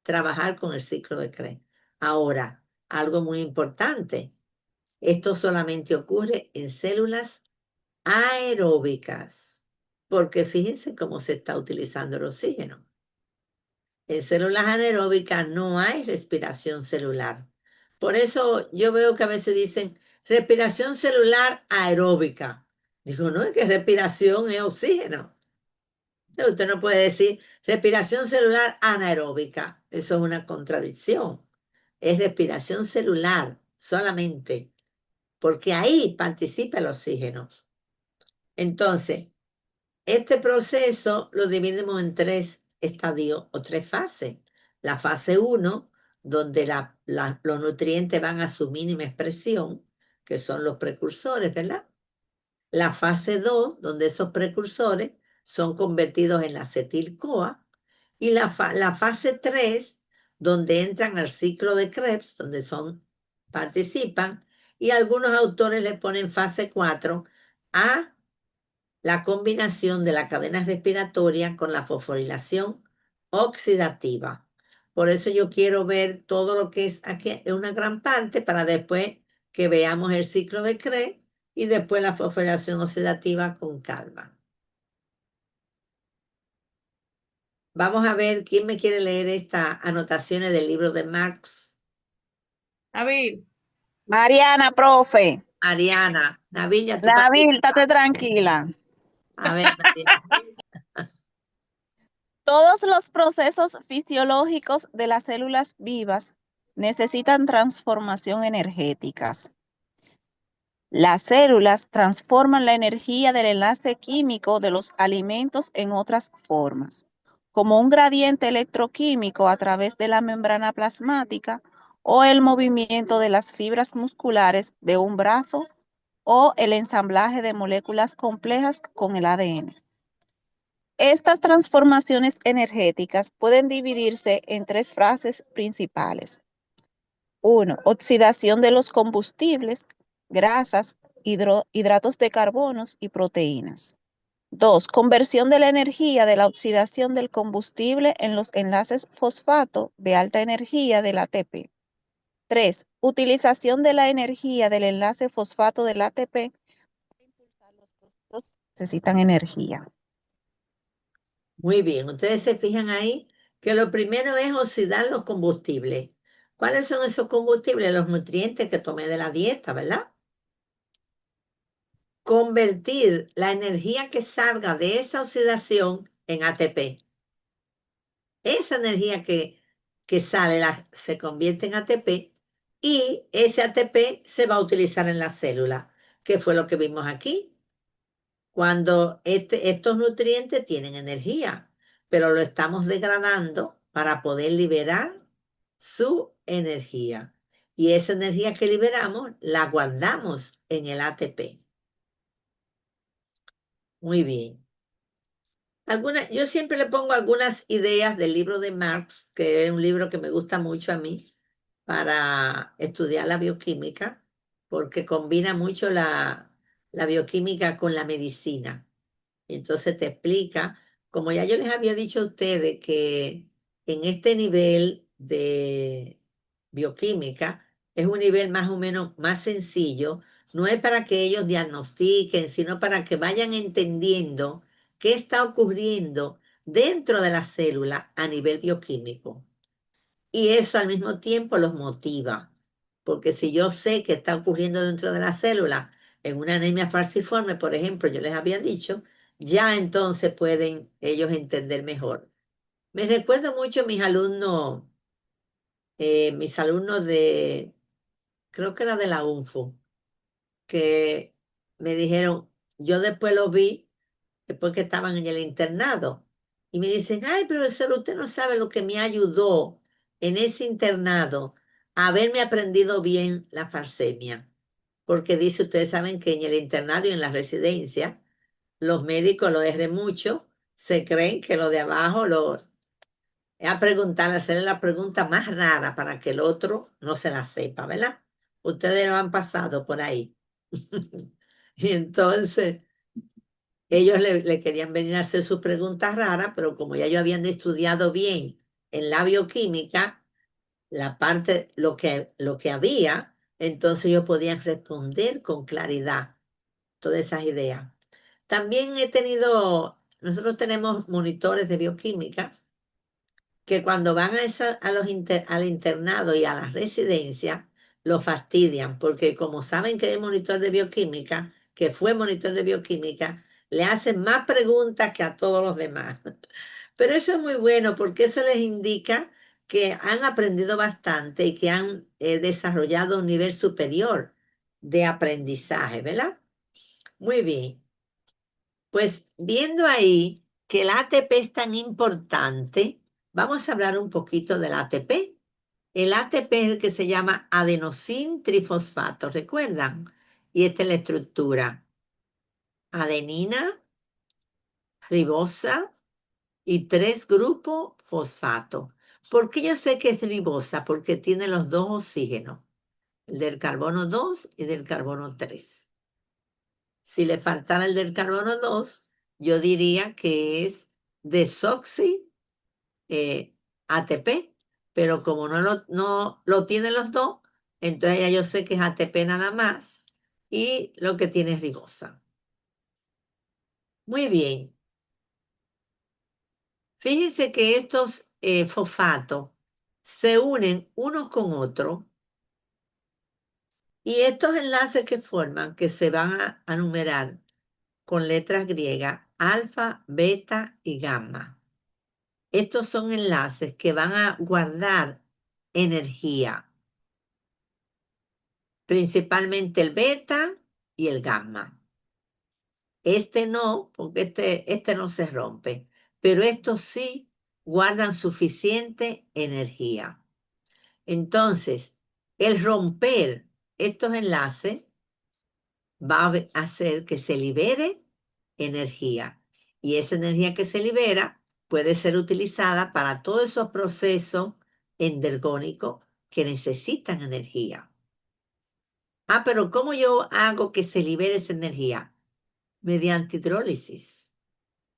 trabajar con el ciclo de Krebs. Ahora, algo muy importante, esto solamente ocurre en células aeróbicas, porque fíjense cómo se está utilizando el oxígeno. En células anaeróbicas no hay respiración celular. Por eso yo veo que a veces dicen respiración celular aeróbica. Digo, no, es que respiración es oxígeno. Usted no puede decir respiración celular anaeróbica. Eso es una contradicción. Es respiración celular solamente, porque ahí participa el oxígeno. Entonces, este proceso lo dividimos en 3 estadios o 3 fases. La fase 1, donde los nutrientes van a su mínima expresión, que son los precursores, ¿verdad? La fase 2, donde esos precursores son convertidos en acetil-CoA, y la fase 3, donde entran al ciclo de Krebs, donde participan, y algunos autores le ponen fase 4 a la combinación de la cadena respiratoria con la fosforilación oxidativa. Por eso yo quiero ver todo lo que es aquí en una gran parte para después que veamos el ciclo de Krebs y después la fosforilación oxidativa con calma. Vamos a ver quién me quiere leer estas anotaciones del libro de Marx. Nabil, Mariana, profe. Ariana, Nabil, ya tú Nabil, estate participaste. tranquila. A ver, Nabil. Todos los procesos fisiológicos de las células vivas necesitan transformación energéticas. Las células transforman la energía del enlace químico de los alimentos en otras formas, como un gradiente electroquímico a través de la membrana plasmática o el movimiento de las fibras musculares de un brazo o el ensamblaje de moléculas complejas con el ADN. Estas transformaciones energéticas pueden dividirse en tres fases principales. 1. Oxidación de los combustibles, grasas, hidratos de carbono y proteínas. 2. Conversión de la energía de la oxidación del combustible en los enlaces fosfato de alta energía del ATP. 3. Utilización de la energía del enlace fosfato del ATP para impulsar los procesos que necesitan energía. Muy bien, ustedes se fijan ahí que lo primero es oxidar los combustibles. ¿Cuáles son esos combustibles? Los nutrientes que tomé de la dieta, ¿verdad? Convertir la energía que salga de esa oxidación en ATP. Esa energía que sale se convierte en ATP y ese ATP se va a utilizar en la célula, que fue lo que vimos aquí. Cuando estos nutrientes tienen energía, pero lo estamos degradando para poder liberar su energía. Y esa energía que liberamos la guardamos en el ATP. Muy bien. Yo siempre le pongo algunas ideas del libro de Marx, que es un libro que me gusta mucho a mí, para estudiar la bioquímica, porque combina mucho la bioquímica con la medicina. Entonces te explica, como ya yo les había dicho a ustedes, que en este nivel de bioquímica es un nivel más o menos más sencillo, no es para que ellos diagnostiquen, sino para que vayan entendiendo qué está ocurriendo dentro de la célula a nivel bioquímico. Y eso al mismo tiempo los motiva, porque si yo sé qué está ocurriendo dentro de la célula, en una anemia falciforme, por ejemplo, yo les había dicho, ya entonces pueden ellos entender mejor. Me recuerdo mucho mis alumnos creo que era de la UNFO, que me dijeron, yo después lo vi, después que estaban en el internado, y me dicen, ay, profesor, usted no sabe lo que me ayudó en ese internado a haberme aprendido bien la falsemia. Porque dice, ustedes saben que en el internado y en la residencia, los médicos lo erren mucho, se creen que lo de abajo es a preguntar, hacerle la pregunta más rara para que el otro no se la sepa, ¿verdad? Ustedes lo han pasado por ahí. Y entonces ellos le querían venir a hacer sus preguntas raras, pero como ya ellos habían estudiado bien en la bioquímica, la parte, lo que había, entonces ellos podían responder con claridad todas esas ideas. También nosotros tenemos monitores de bioquímica que cuando van al internado y a la residencia, lo fastidian, porque como saben que es monitor de bioquímica, que fue monitor de bioquímica, le hacen más preguntas que a todos los demás. Pero eso es muy bueno porque eso les indica que han aprendido bastante y que han desarrollado un nivel superior de aprendizaje, ¿verdad? Muy bien. Pues viendo ahí que el ATP es tan importante, vamos a hablar un poquito del ATP. El ATP es el que se llama adenosin trifosfato, ¿recuerdan? Y esta es la estructura. Adenina, ribosa y 3 grupos fosfato. ¿Por qué yo sé que es ribosa? Porque tiene los 2 oxígenos, el del carbono 2 y del carbono 3. Si le faltara el del carbono 2, yo diría que es desoxi ATP, pero como no lo tienen los dos, entonces ya yo sé que es ATP nada más y lo que tiene es ribosa. Muy bien. Fíjense que estos fosfatos se unen unos con otros y estos enlaces que forman, que se van a numerar con letras griegas, alfa, beta y gamma. Estos son enlaces que van a guardar energía, principalmente el beta y el gamma. Este no, porque este no se rompe, pero estos sí guardan suficiente energía. Entonces, el romper estos enlaces va a hacer que se libere energía. Y esa energía que se libera puede ser utilizada para todos esos procesos endergónicos que necesitan energía. Ah, pero ¿cómo yo hago que se libere esa energía? Mediante hidrólisis.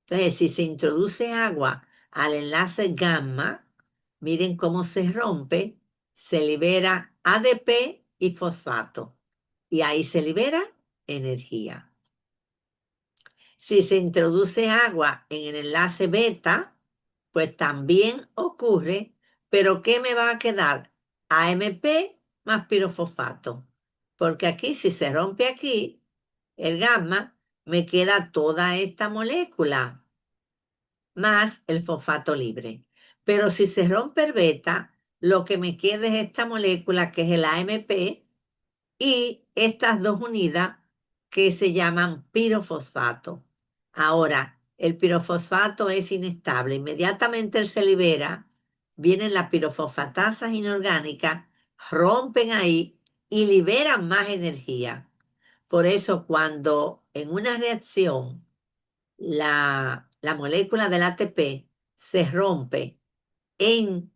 Entonces, si se introduce agua al enlace gamma, miren cómo se rompe, se libera ADP y fosfato. Y ahí se libera energía. Si se introduce agua en el enlace beta, pues también ocurre, pero ¿qué me va a quedar? AMP más pirofosfato. Porque aquí, si se rompe aquí, el gamma, me queda toda esta molécula más el fosfato libre. Pero si se rompe el beta, lo que me queda es esta molécula que es el AMP y estas dos unidas que se llaman pirofosfato. Ahora, el pirofosfato es inestable. Inmediatamente él se libera, vienen las pirofosfatasas inorgánicas, rompen ahí y liberan más energía. Por eso cuando en una reacción la molécula del ATP se rompe en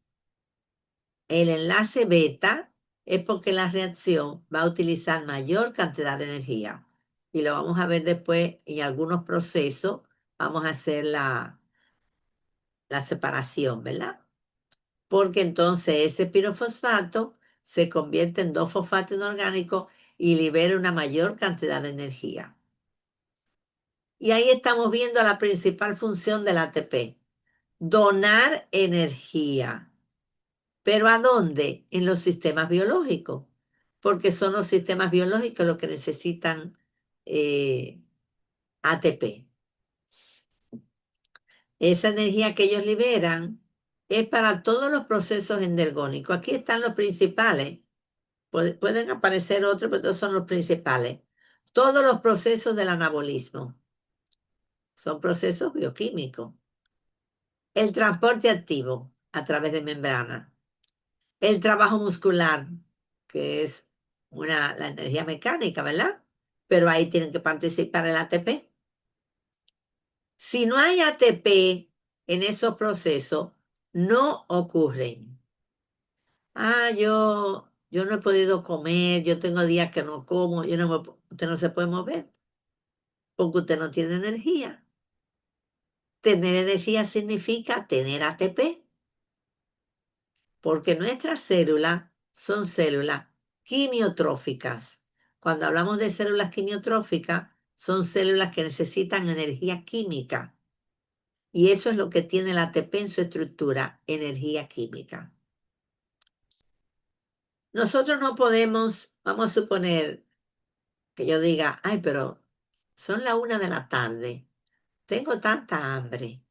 el enlace beta, es porque la reacción va a utilizar mayor cantidad de energía. Y lo vamos a ver después en algunos procesos. Vamos a hacer la separación, ¿verdad? Porque entonces ese pirofosfato se convierte en 2 fosfatos inorgánicos y libera una mayor cantidad de energía. Y ahí estamos viendo la principal función del ATP, donar energía. ¿Pero a dónde? En los sistemas biológicos, porque son los sistemas biológicos los que necesitan ATP. Esa energía que ellos liberan es para todos los procesos endergónicos. Aquí están los principales. Pueden aparecer otros, pero estos son los principales. Todos los procesos del anabolismo son procesos bioquímicos. El transporte activo a través de membrana. El trabajo muscular, que es la energía mecánica, ¿verdad? Pero ahí tienen que participar el ATP. Si no hay ATP en esos procesos, no ocurren. Ah, yo no he podido comer, yo tengo días que no como, usted no se puede mover porque usted no tiene energía. Tener energía significa tener ATP, porque nuestras células son células quimiotróficas. Cuando hablamos de células quimiotróficas, son células que necesitan energía química. Y eso es lo que tiene el ATP en su estructura, energía química. Nosotros no podemos, vamos a suponer que yo diga, ay, pero son las 1 de la tarde, tengo tanta hambre.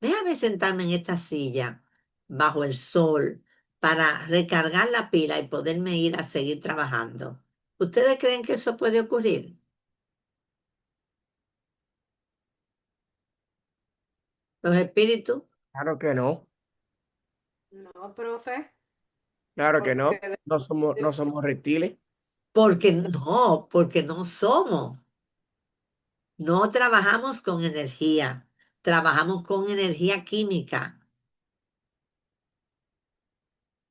Déjame sentarme en esta silla bajo el sol para recargar la pila y poderme ir a seguir trabajando. ¿Ustedes creen que eso puede ocurrir? Los espíritus, Claro que no, No, profe, claro que no. porque No somos reptiles. porque no somos. No trabajamos con energía, trabajamos con energía química.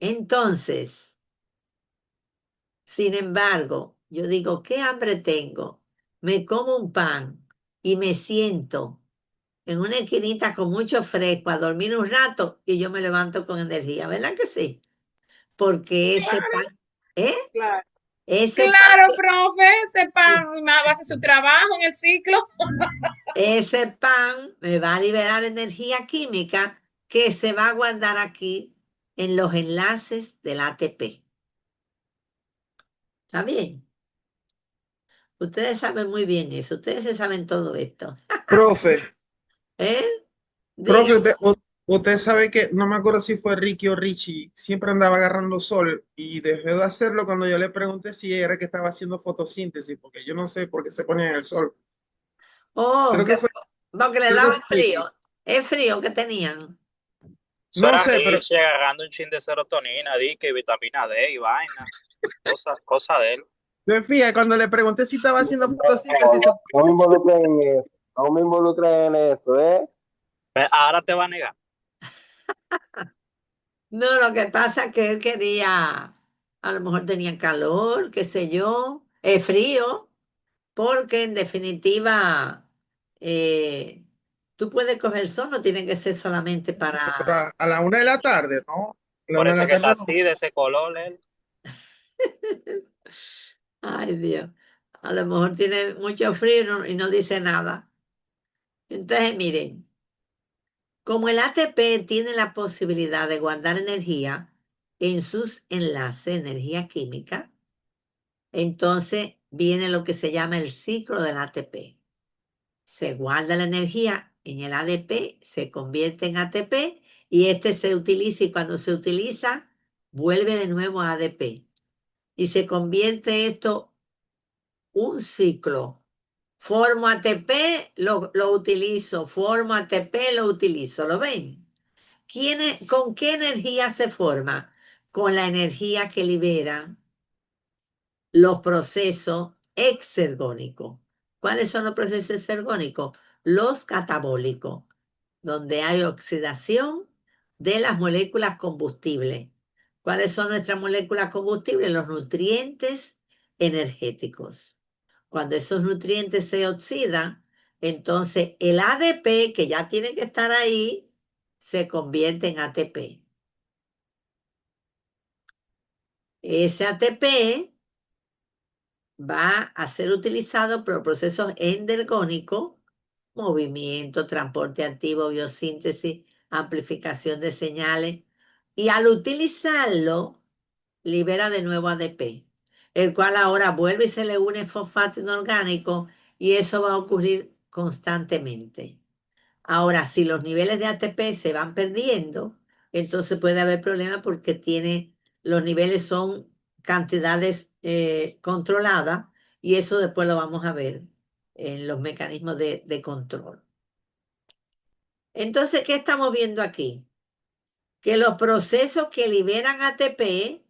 Entonces, sin embargo, yo digo, ¿qué hambre tengo? Me como un pan y me siento en una esquinita con mucho fresco a dormir un rato y yo me levanto con energía, ¿verdad que sí? Porque ese pan, ¿eh? Claro. Ese pan, Claro, profe, sepan, mi mamá va a hacer su trabajo en el ciclo. ese pan me va a liberar energía química que se va a guardar aquí en los enlaces del ATP. ¿Está bien? Ustedes saben muy bien eso, ustedes se saben todo esto. Profe, ¿Eh? profe, Digan, usted sabe que no me acuerdo si fue Ricky o Richie, siempre andaba agarrando sol y dejó de hacerlo cuando yo le pregunté si era que estaba haciendo fotosíntesis, porque yo no sé por qué se ponía en el sol. oh, Creo que fue, porque le creo que daba fue Ricky. frío. Es frío que tenían. Eso No era sé, pero Richie agarrando un chin de serotonina, que vitamina D y vaina. Cosa de él. me fía, cuando le pregunté si estaba No, haciendo fotosíntesis, no me involucren en eso, no me involucren en eso, ¿eh? Ahora te va a negar. No, lo que pasa es que él quería, a lo mejor tenía calor, qué sé yo, frío, porque en definitiva, eh, tú puedes coger sol, no tiene que ser solamente pero para... a la 1 de la tarde, ¿no? A la Por una de eso es la que está tarde no. así, de ese color, él. Ay, Dios, a lo mejor tiene mucho frío y no dice nada. Entonces, miren, como el ATP tiene la posibilidad de guardar energía en sus enlaces, energía química, entonces viene lo que se llama el ciclo del ATP. Se guarda la energía en el ADP, se convierte en ATP y este se utiliza y cuando se utiliza vuelve de nuevo a ADP. Y se convierte esto un ciclo. Formo ATP, lo utilizo, formo ATP, lo utilizo. ¿Lo ven? ¿Con qué energía se forma? Con la energía que liberan los procesos exergónicos. ¿Cuáles son los procesos exergónicos? Los catabólicos, donde hay oxidación de las moléculas combustibles. ¿Cuáles son nuestras moléculas combustibles? Los nutrientes energéticos. Cuando esos nutrientes se oxidan, entonces el ADP, que ya tiene que estar ahí, se convierte en ATP. Ese ATP va a ser utilizado por procesos endergónicos, movimiento, transporte activo, biosíntesis, amplificación de señales, y al utilizarlo, libera de nuevo ADP, el cual ahora vuelve y se le une fosfato inorgánico, y eso va a ocurrir constantemente. Ahora, si los niveles de ATP se van perdiendo, entonces puede haber problemas porque los niveles son cantidades controladas y eso después lo vamos a ver en los mecanismos de control. Entonces, ¿qué estamos viendo aquí? Que los procesos que liberan ATP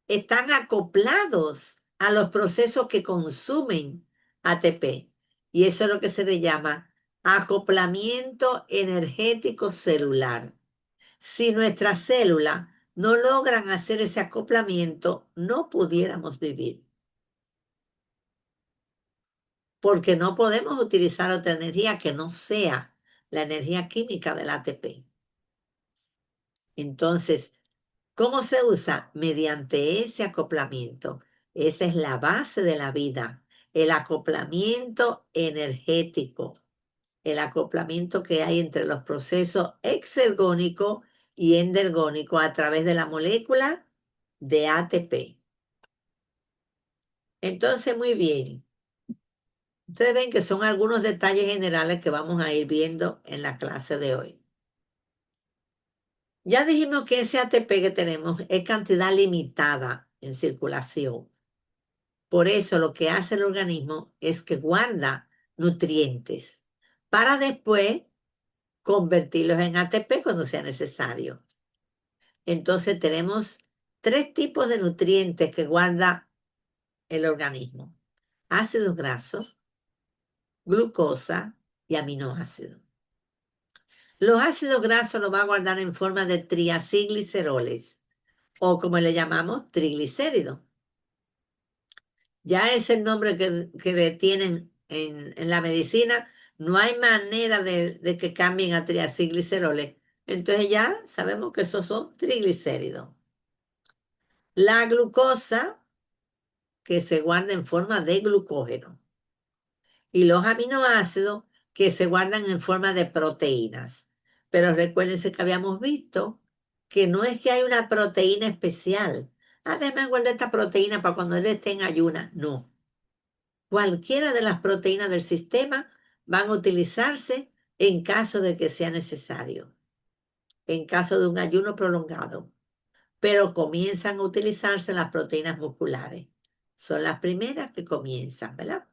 están acoplados a los procesos que consumen ATP. Y eso es lo que se le llama acoplamiento energético celular. Si nuestras células no logran hacer ese acoplamiento, no pudiéramos vivir. Porque no podemos utilizar otra energía que no sea la energía química del ATP. Entonces, ¿cómo se usa? Mediante ese acoplamiento. Esa es la base de la vida, el acoplamiento energético, el acoplamiento que hay entre los procesos exergónicos y endergónicos a través de la molécula de ATP. Entonces, muy bien. Ustedes ven que son algunos detalles generales que vamos a ir viendo en la clase de hoy. Ya dijimos que ese ATP que tenemos es cantidad limitada en circulación. Por eso lo que hace el organismo es que guarda nutrientes para después convertirlos en ATP cuando sea necesario. Entonces tenemos 3 tipos de nutrientes que guarda el organismo: ácidos grasos, glucosa y aminoácidos. Los ácidos grasos los va a guardar en forma de triacilgliceroles, o como le llamamos, triglicéridos. Ya es el nombre que le tienen en la medicina. No hay manera de que cambien a triacilgliceroles. Entonces ya sabemos que esos son triglicéridos. La glucosa, que se guarda en forma de glucógeno. Y los aminoácidos, que se guardan en forma de proteínas. Pero recuérdense que habíamos visto que no es que hay una proteína especial. Déjame guardar esta proteína para cuando él esté en ayuna. No. Cualquiera de las proteínas del sistema van a utilizarse en caso de que sea necesario, en caso de un ayuno prolongado. Pero comienzan a utilizarse las proteínas musculares. Son las primeras que comienzan, ¿verdad?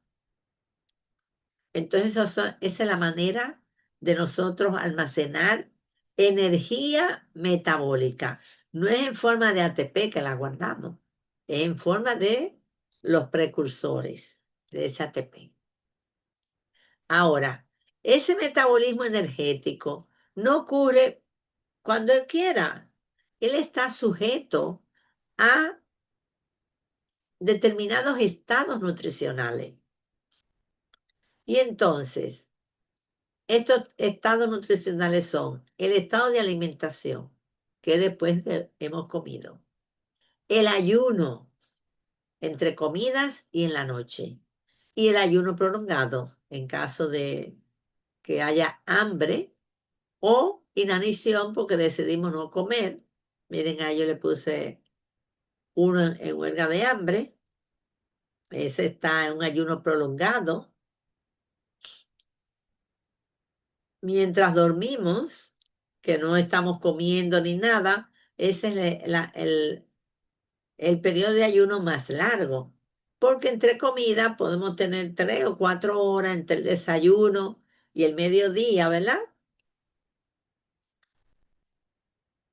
Entonces, esa es la manera de nosotros almacenar energía metabólica. No es en forma de ATP que la guardamos, es en forma de los precursores de ese ATP. Ahora, ese metabolismo energético no ocurre cuando él quiera. Él está sujeto a determinados estados nutricionales. Y entonces, estos estados nutricionales son el estado de alimentación, que después que hemos comido, el ayuno entre comidas y en la noche, y el ayuno prolongado en caso de que haya hambre o inanición porque decidimos no comer. Miren, ahí yo le puse uno en huelga de hambre. Ese está en un ayuno prolongado. Mientras dormimos, que no estamos comiendo ni nada, ese es el periodo de ayuno más largo. Porque entre comidas podemos tener 3 o 4 horas entre el desayuno y el mediodía, ¿verdad?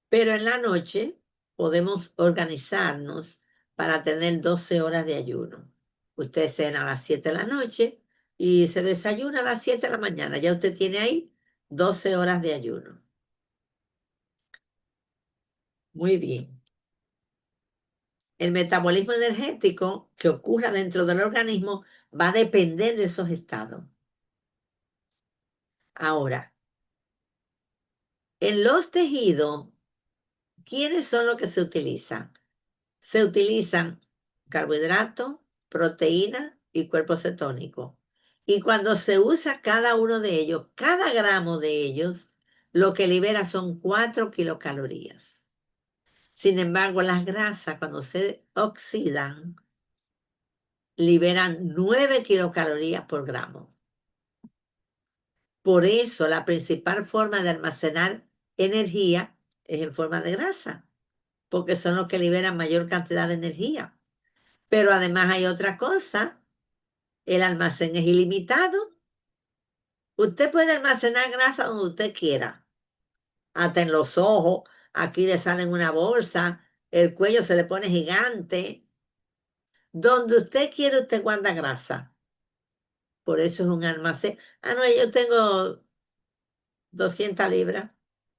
Pero en la noche podemos organizarnos para tener 12 horas de ayuno. Usted cena a las 7 de la noche y se desayuna a las 7 de la mañana. Ya usted tiene ahí 12 horas de ayuno. Muy bien. El metabolismo energético que ocurra dentro del organismo va a depender de esos estados. Ahora, en los tejidos, ¿quiénes son los que se utilizan? Se utilizan carbohidratos, proteína y cuerpo cetónico. Y cuando se usa cada uno de ellos, cada gramo de ellos, lo que libera son 4 kilocalorías. Sin embargo, las grasas, cuando se oxidan, liberan 9 kilocalorías por gramo. Por eso, la principal forma de almacenar energía es en forma de grasa, porque son los que liberan mayor cantidad de energía. Pero además hay otra cosa, el almacén es ilimitado. Usted puede almacenar grasa donde usted quiera, hasta en los ojos, aquí le sale en una bolsa, el cuello se le pone gigante. Donde usted quiere, usted guarda grasa. Por eso es un almacén. No, yo tengo 200 libras,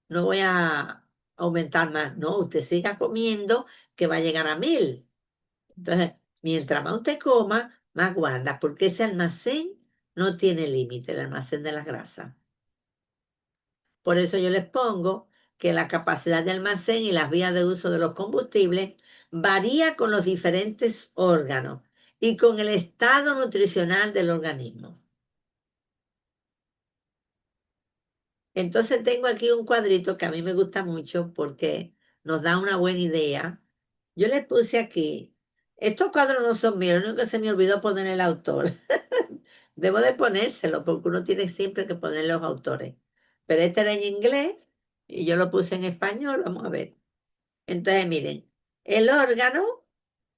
no voy a aumentar más. No, usted siga comiendo que va a llegar a 1000. Entonces, mientras más usted coma, más guarda, porque ese almacén no tiene límite, el almacén de las grasas. Por eso yo les pongo que la capacidad de almacén y las vías de uso de los combustibles varía con los diferentes órganos y con el estado nutricional del organismo. Entonces tengo aquí un cuadrito que a mí me gusta mucho porque nos da una buena idea. Yo les puse aquí, estos cuadros no son míos, lo único que se me olvidó poner el autor. Debo de ponérselo porque uno tiene siempre que poner los autores. Pero este era en inglés y yo lo puse en español, vamos a ver. Entonces miren, el órgano,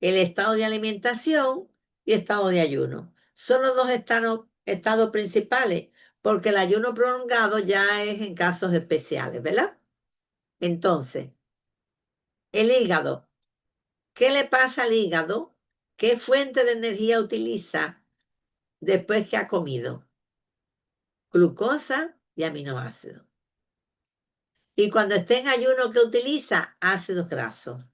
el estado de alimentación y estado de ayuno. Son los dos estados principales, porque el ayuno prolongado ya es en casos especiales, ¿verdad? Entonces, el hígado. ¿Qué le pasa al hígado? ¿qué fuente de energía utiliza después que ha comido? Glucosa y aminoácidos. Y cuando esté en ayuno, ¿qué utiliza? Ácidos grasos.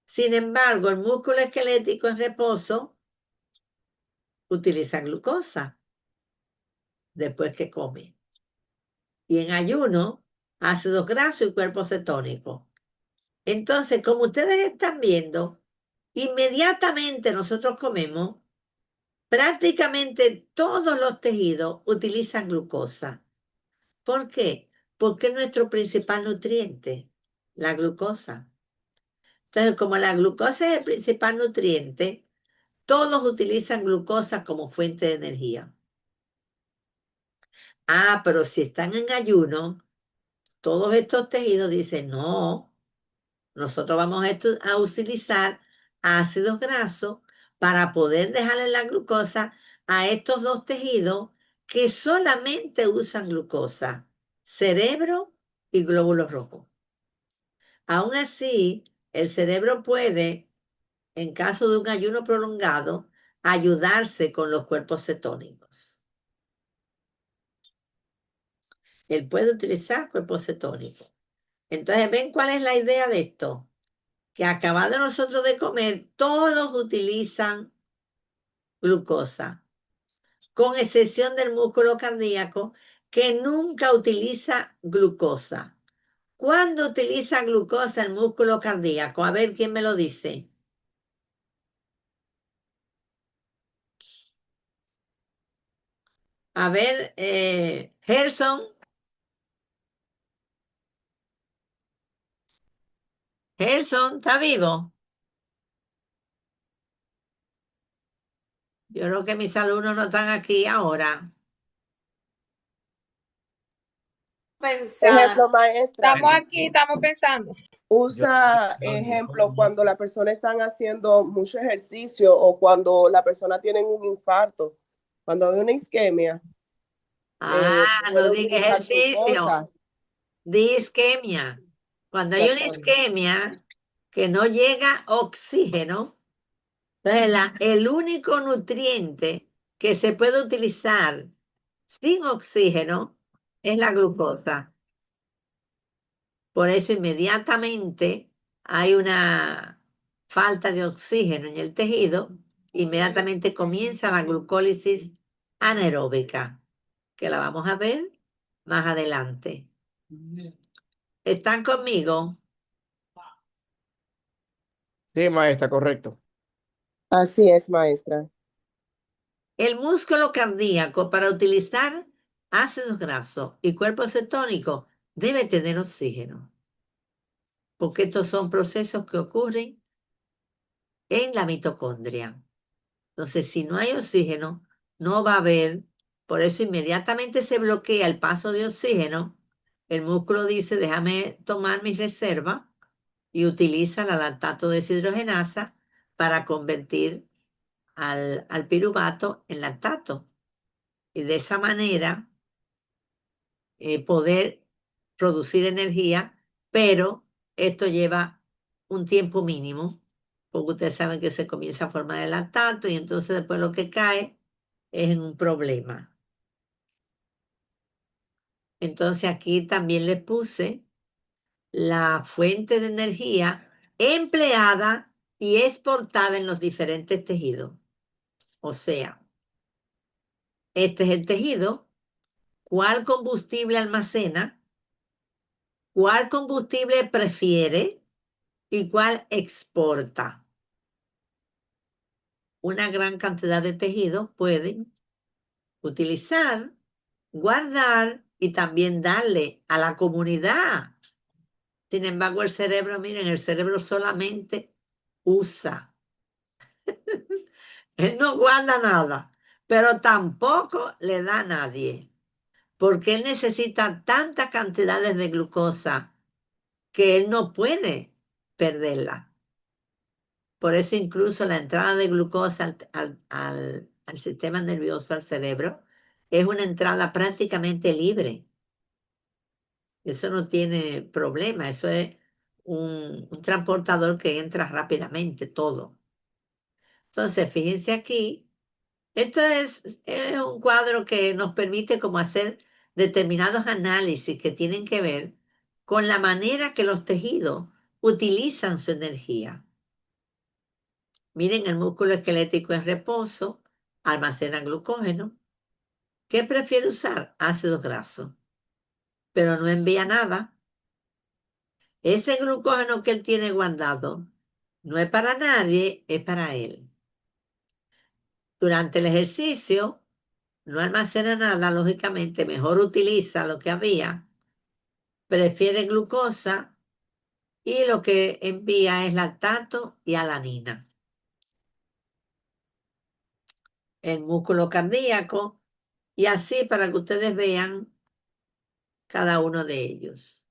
Sin embargo, el músculo esquelético en reposo utiliza glucosa después que come. Y en ayuno, ácidos grasos y cuerpo cetónico. Entonces, como ustedes están viendo, inmediatamente nosotros comemos, prácticamente todos los tejidos utilizan glucosa. ¿Por qué? Porque es nuestro principal nutriente, la glucosa. Entonces, como la glucosa es el principal nutriente, todos utilizan glucosa como fuente de energía. Ah, pero si están en ayuno, todos estos tejidos dicen, no, nosotros vamos a utilizar ácidos grasos para poder dejarle la glucosa a estos dos tejidos que solamente usan glucosa, cerebro y glóbulos rojos. Aún así, el cerebro puede, en caso de un ayuno prolongado, ayudarse con los cuerpos cetónicos. Él puede utilizar cuerpos cetónicos. Entonces, ¿ven cuál es la idea de esto? Que acabado nosotros de comer, todos utilizan glucosa, con excepción del músculo cardíaco, que nunca utiliza glucosa. ¿Cuándo utiliza glucosa el músculo cardíaco? A ver, ¿quién me lo dice? A ver, Gerson. Gerson, ¿está vivo? Yo creo que mis alumnos no están aquí ahora. Ejemplo, Pensar. maestra, Estamos aquí, estamos pensando. usa ejemplo cuando la persona está haciendo mucho ejercicio o cuando la persona tiene un infarto, cuando hay una isquemia, Ah, puede no diga utilizar ejercicio, glucosa. di isquemia. Cuando hay una Exactamente. isquemia que no llega oxígeno, entonces el único nutriente que se puede utilizar sin oxígeno es la glucosa. Por eso inmediatamente hay una falta de oxígeno en el tejido, inmediatamente comienza la glucólisis anaeróbica, que la vamos a ver más adelante. ¿Están conmigo? Sí, maestra, correcto. Así es, maestra. El músculo cardíaco, para utilizar ácidos grasos y cuerpo cetónico, debe tener oxígeno, porque estos son procesos que ocurren en la mitocondria. Entonces, si no hay oxígeno, no va a haber, por eso inmediatamente se bloquea el paso de oxígeno. El músculo dice, déjame tomar mi reserva y utiliza la lactato deshidrogenasa para convertir al piruvato en lactato. Y de esa manera poder producir energía, pero esto lleva un tiempo mínimo, porque ustedes saben que se comienza a formar el lactato y entonces después lo que cae es en un problema. Entonces aquí también les puse la fuente de energía empleada y exportada en los diferentes tejidos. O sea, este es el tejido, cuál combustible almacena, cuál combustible prefiere y cuál exporta. Una gran cantidad de tejidos pueden utilizar, guardar y también darle a la comunidad. Sin embargo, el cerebro, miren, el cerebro solamente usa. Él no guarda nada, pero tampoco le da a nadie, porque él necesita tantas cantidades de glucosa que él no puede perderla. Por eso incluso la entrada de glucosa al sistema nervioso, al cerebro, es una entrada prácticamente libre. Eso no tiene problema, eso es un transportador que entra rápidamente todo. Entonces, fíjense aquí, esto es un cuadro que nos permite como hacer determinados análisis que tienen que ver con la manera que los tejidos utilizan su energía. Miren, el músculo esquelético en reposo almacena glucógeno. ¿Qué prefiere usar? Ácidos grasos, pero no envía nada. Ese glucógeno que él tiene guardado no es para nadie, es para él. Durante el ejercicio no almacena nada, lógicamente, mejor utiliza lo que había, prefiere glucosa y lo que envía es lactato y alanina. El músculo cardíaco y así para que ustedes vean cada uno de ellos.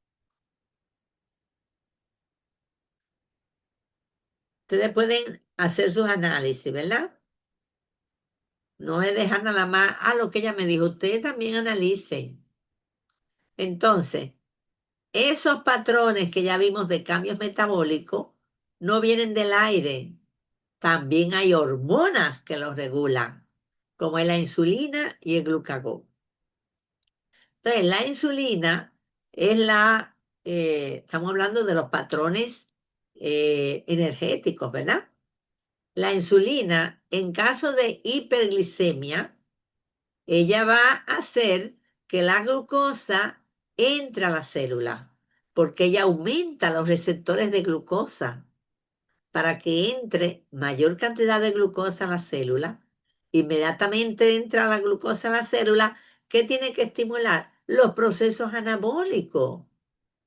Ustedes pueden hacer sus análisis, ¿verdad? No es dejar nada más a lo que ella me dijo. Ustedes también analicen. Entonces, esos patrones que ya vimos de cambios metabólicos no vienen del aire. También hay hormonas que los regulan, como es la insulina y el glucagón. Entonces, la insulina es estamos hablando de los patrones energéticos, ¿verdad? La insulina, en caso de hiperglicemia, ella va a hacer que la glucosa entre a la célula, porque ella aumenta los receptores de glucosa para que entre mayor cantidad de glucosa a la célula. Inmediatamente entra la glucosa a la célula, ¿qué tiene que estimular? Los procesos anabólicos.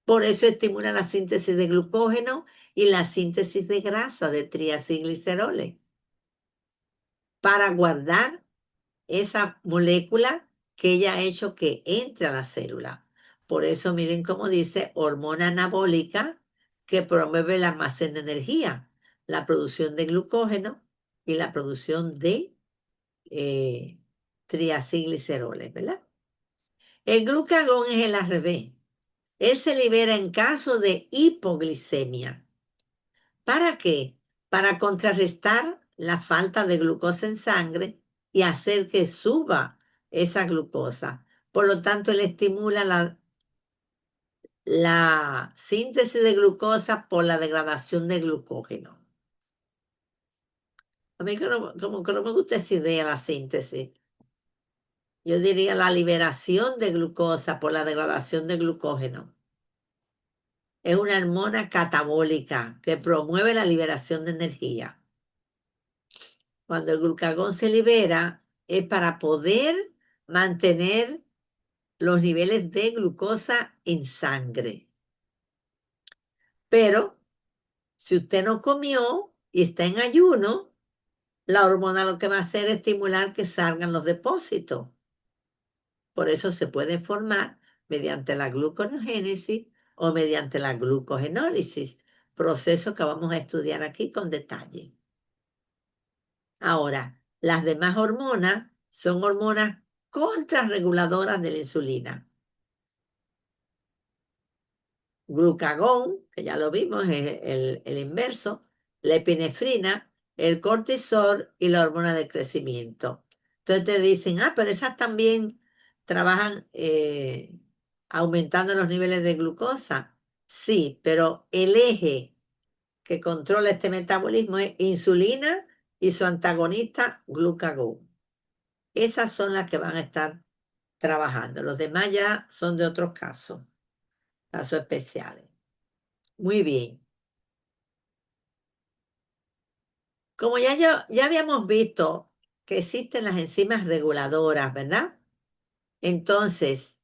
Por eso estimula la síntesis de glucógeno y la síntesis de grasa de triacilgliceroles, para guardar esa molécula que ella ha hecho que entre a la célula. Por eso miren cómo dice hormona anabólica que promueve el almacén de energía, la producción de glucógeno y la producción de triacilgliceroles, ¿verdad? El glucagón es el al revés. Él se libera en caso de hipoglicemia. ¿Para qué? Para contrarrestar la falta de glucosa en sangre y hacer que suba esa glucosa. Por lo tanto, él estimula la síntesis de glucosa por la degradación del glucógeno. A mí como que no me gusta esa idea, la síntesis. Yo diría la liberación de glucosa por la degradación del glucógeno. Es una hormona catabólica que promueve la liberación de energía. Cuando el glucagón se libera, es para poder mantener los niveles de glucosa en sangre. Pero si usted no comió y está en ayuno, la hormona lo que va a hacer es estimular que salgan los depósitos. Por eso se puede formar mediante la gluconeogénesis o mediante la glucogenólisis, proceso que vamos a estudiar aquí con detalle. Ahora, las demás hormonas son hormonas contrarreguladoras de la insulina. Glucagón, que ya lo vimos, es el inverso, la epinefrina, el cortisol y la hormona del crecimiento. Entonces te dicen, pero esas también trabajan aumentando los niveles de glucosa. Sí, pero el eje que controla este metabolismo es insulina y su antagonista glucagón. Esas son las que van a estar trabajando. Los demás ya son de otros casos especiales. Muy bien. Como ya habíamos visto que existen las enzimas reguladoras, ¿verdad? Entonces,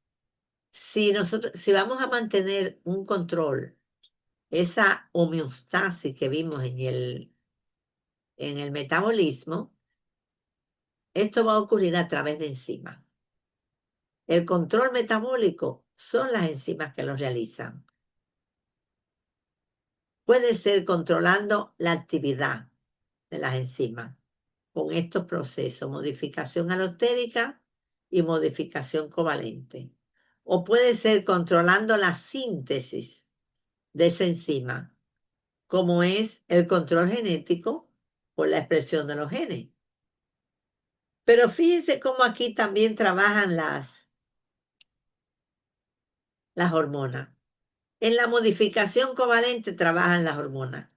si vamos a mantener un control, esa homeostasis que vimos en el metabolismo, esto va a ocurrir a través de enzimas. El control metabólico son las enzimas que lo realizan. Puede ser controlando la actividad de las enzimas con estos procesos, modificación alostérica y modificación covalente. O puede ser controlando la síntesis de esa enzima, como es el control genético por la expresión de los genes. Pero fíjense cómo aquí también trabajan las hormonas. En la modificación covalente trabajan las hormonas.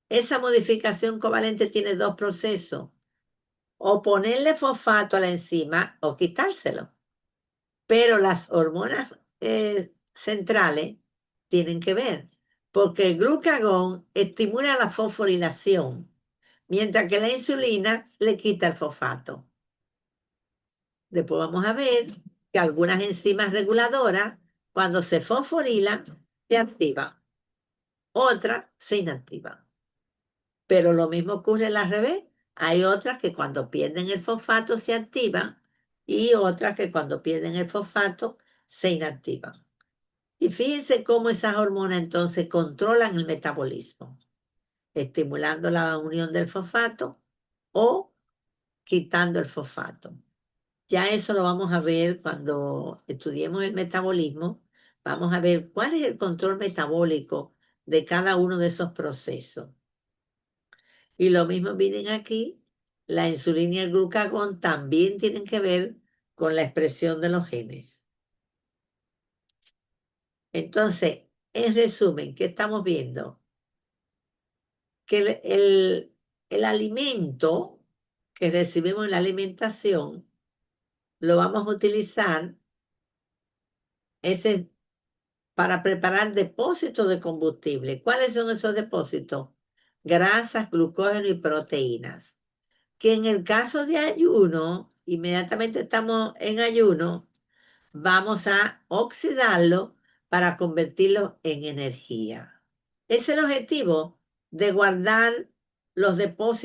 Esa modificación covalente tiene dos procesos: o ponerle fosfato a la enzima o quitárselo. Pero las hormonas centrales tienen que ver, porque el glucagón estimula la fosforilación, mientras que la insulina le quita el fosfato. Después vamos a ver que algunas enzimas reguladoras, cuando se fosforilan, se activan, otras se inactivan. Pero lo mismo ocurre al revés. Hay otras que cuando pierden el fosfato se activan y otras que cuando pierden el fosfato se inactivan. Y fíjense cómo esas hormonas entonces controlan el metabolismo, estimulando la unión del fosfato o quitando el fosfato. Ya eso lo vamos a ver cuando estudiemos el metabolismo. Vamos a ver cuál es el control metabólico de cada uno de esos procesos. Y lo mismo vienen aquí, la insulina y el glucagón también tienen que ver con la expresión de los genes. Entonces, en resumen, ¿qué estamos viendo? Que el alimento que recibimos en la alimentación lo vamos a utilizar para preparar depósitos de combustible. ¿Cuáles son esos depósitos? Grasas, glucógeno y proteínas. Que en el caso de ayuno, inmediatamente estamos en ayuno, vamos a oxidarlo para convertirlo en energía. Es el objetivo de guardar los depósitos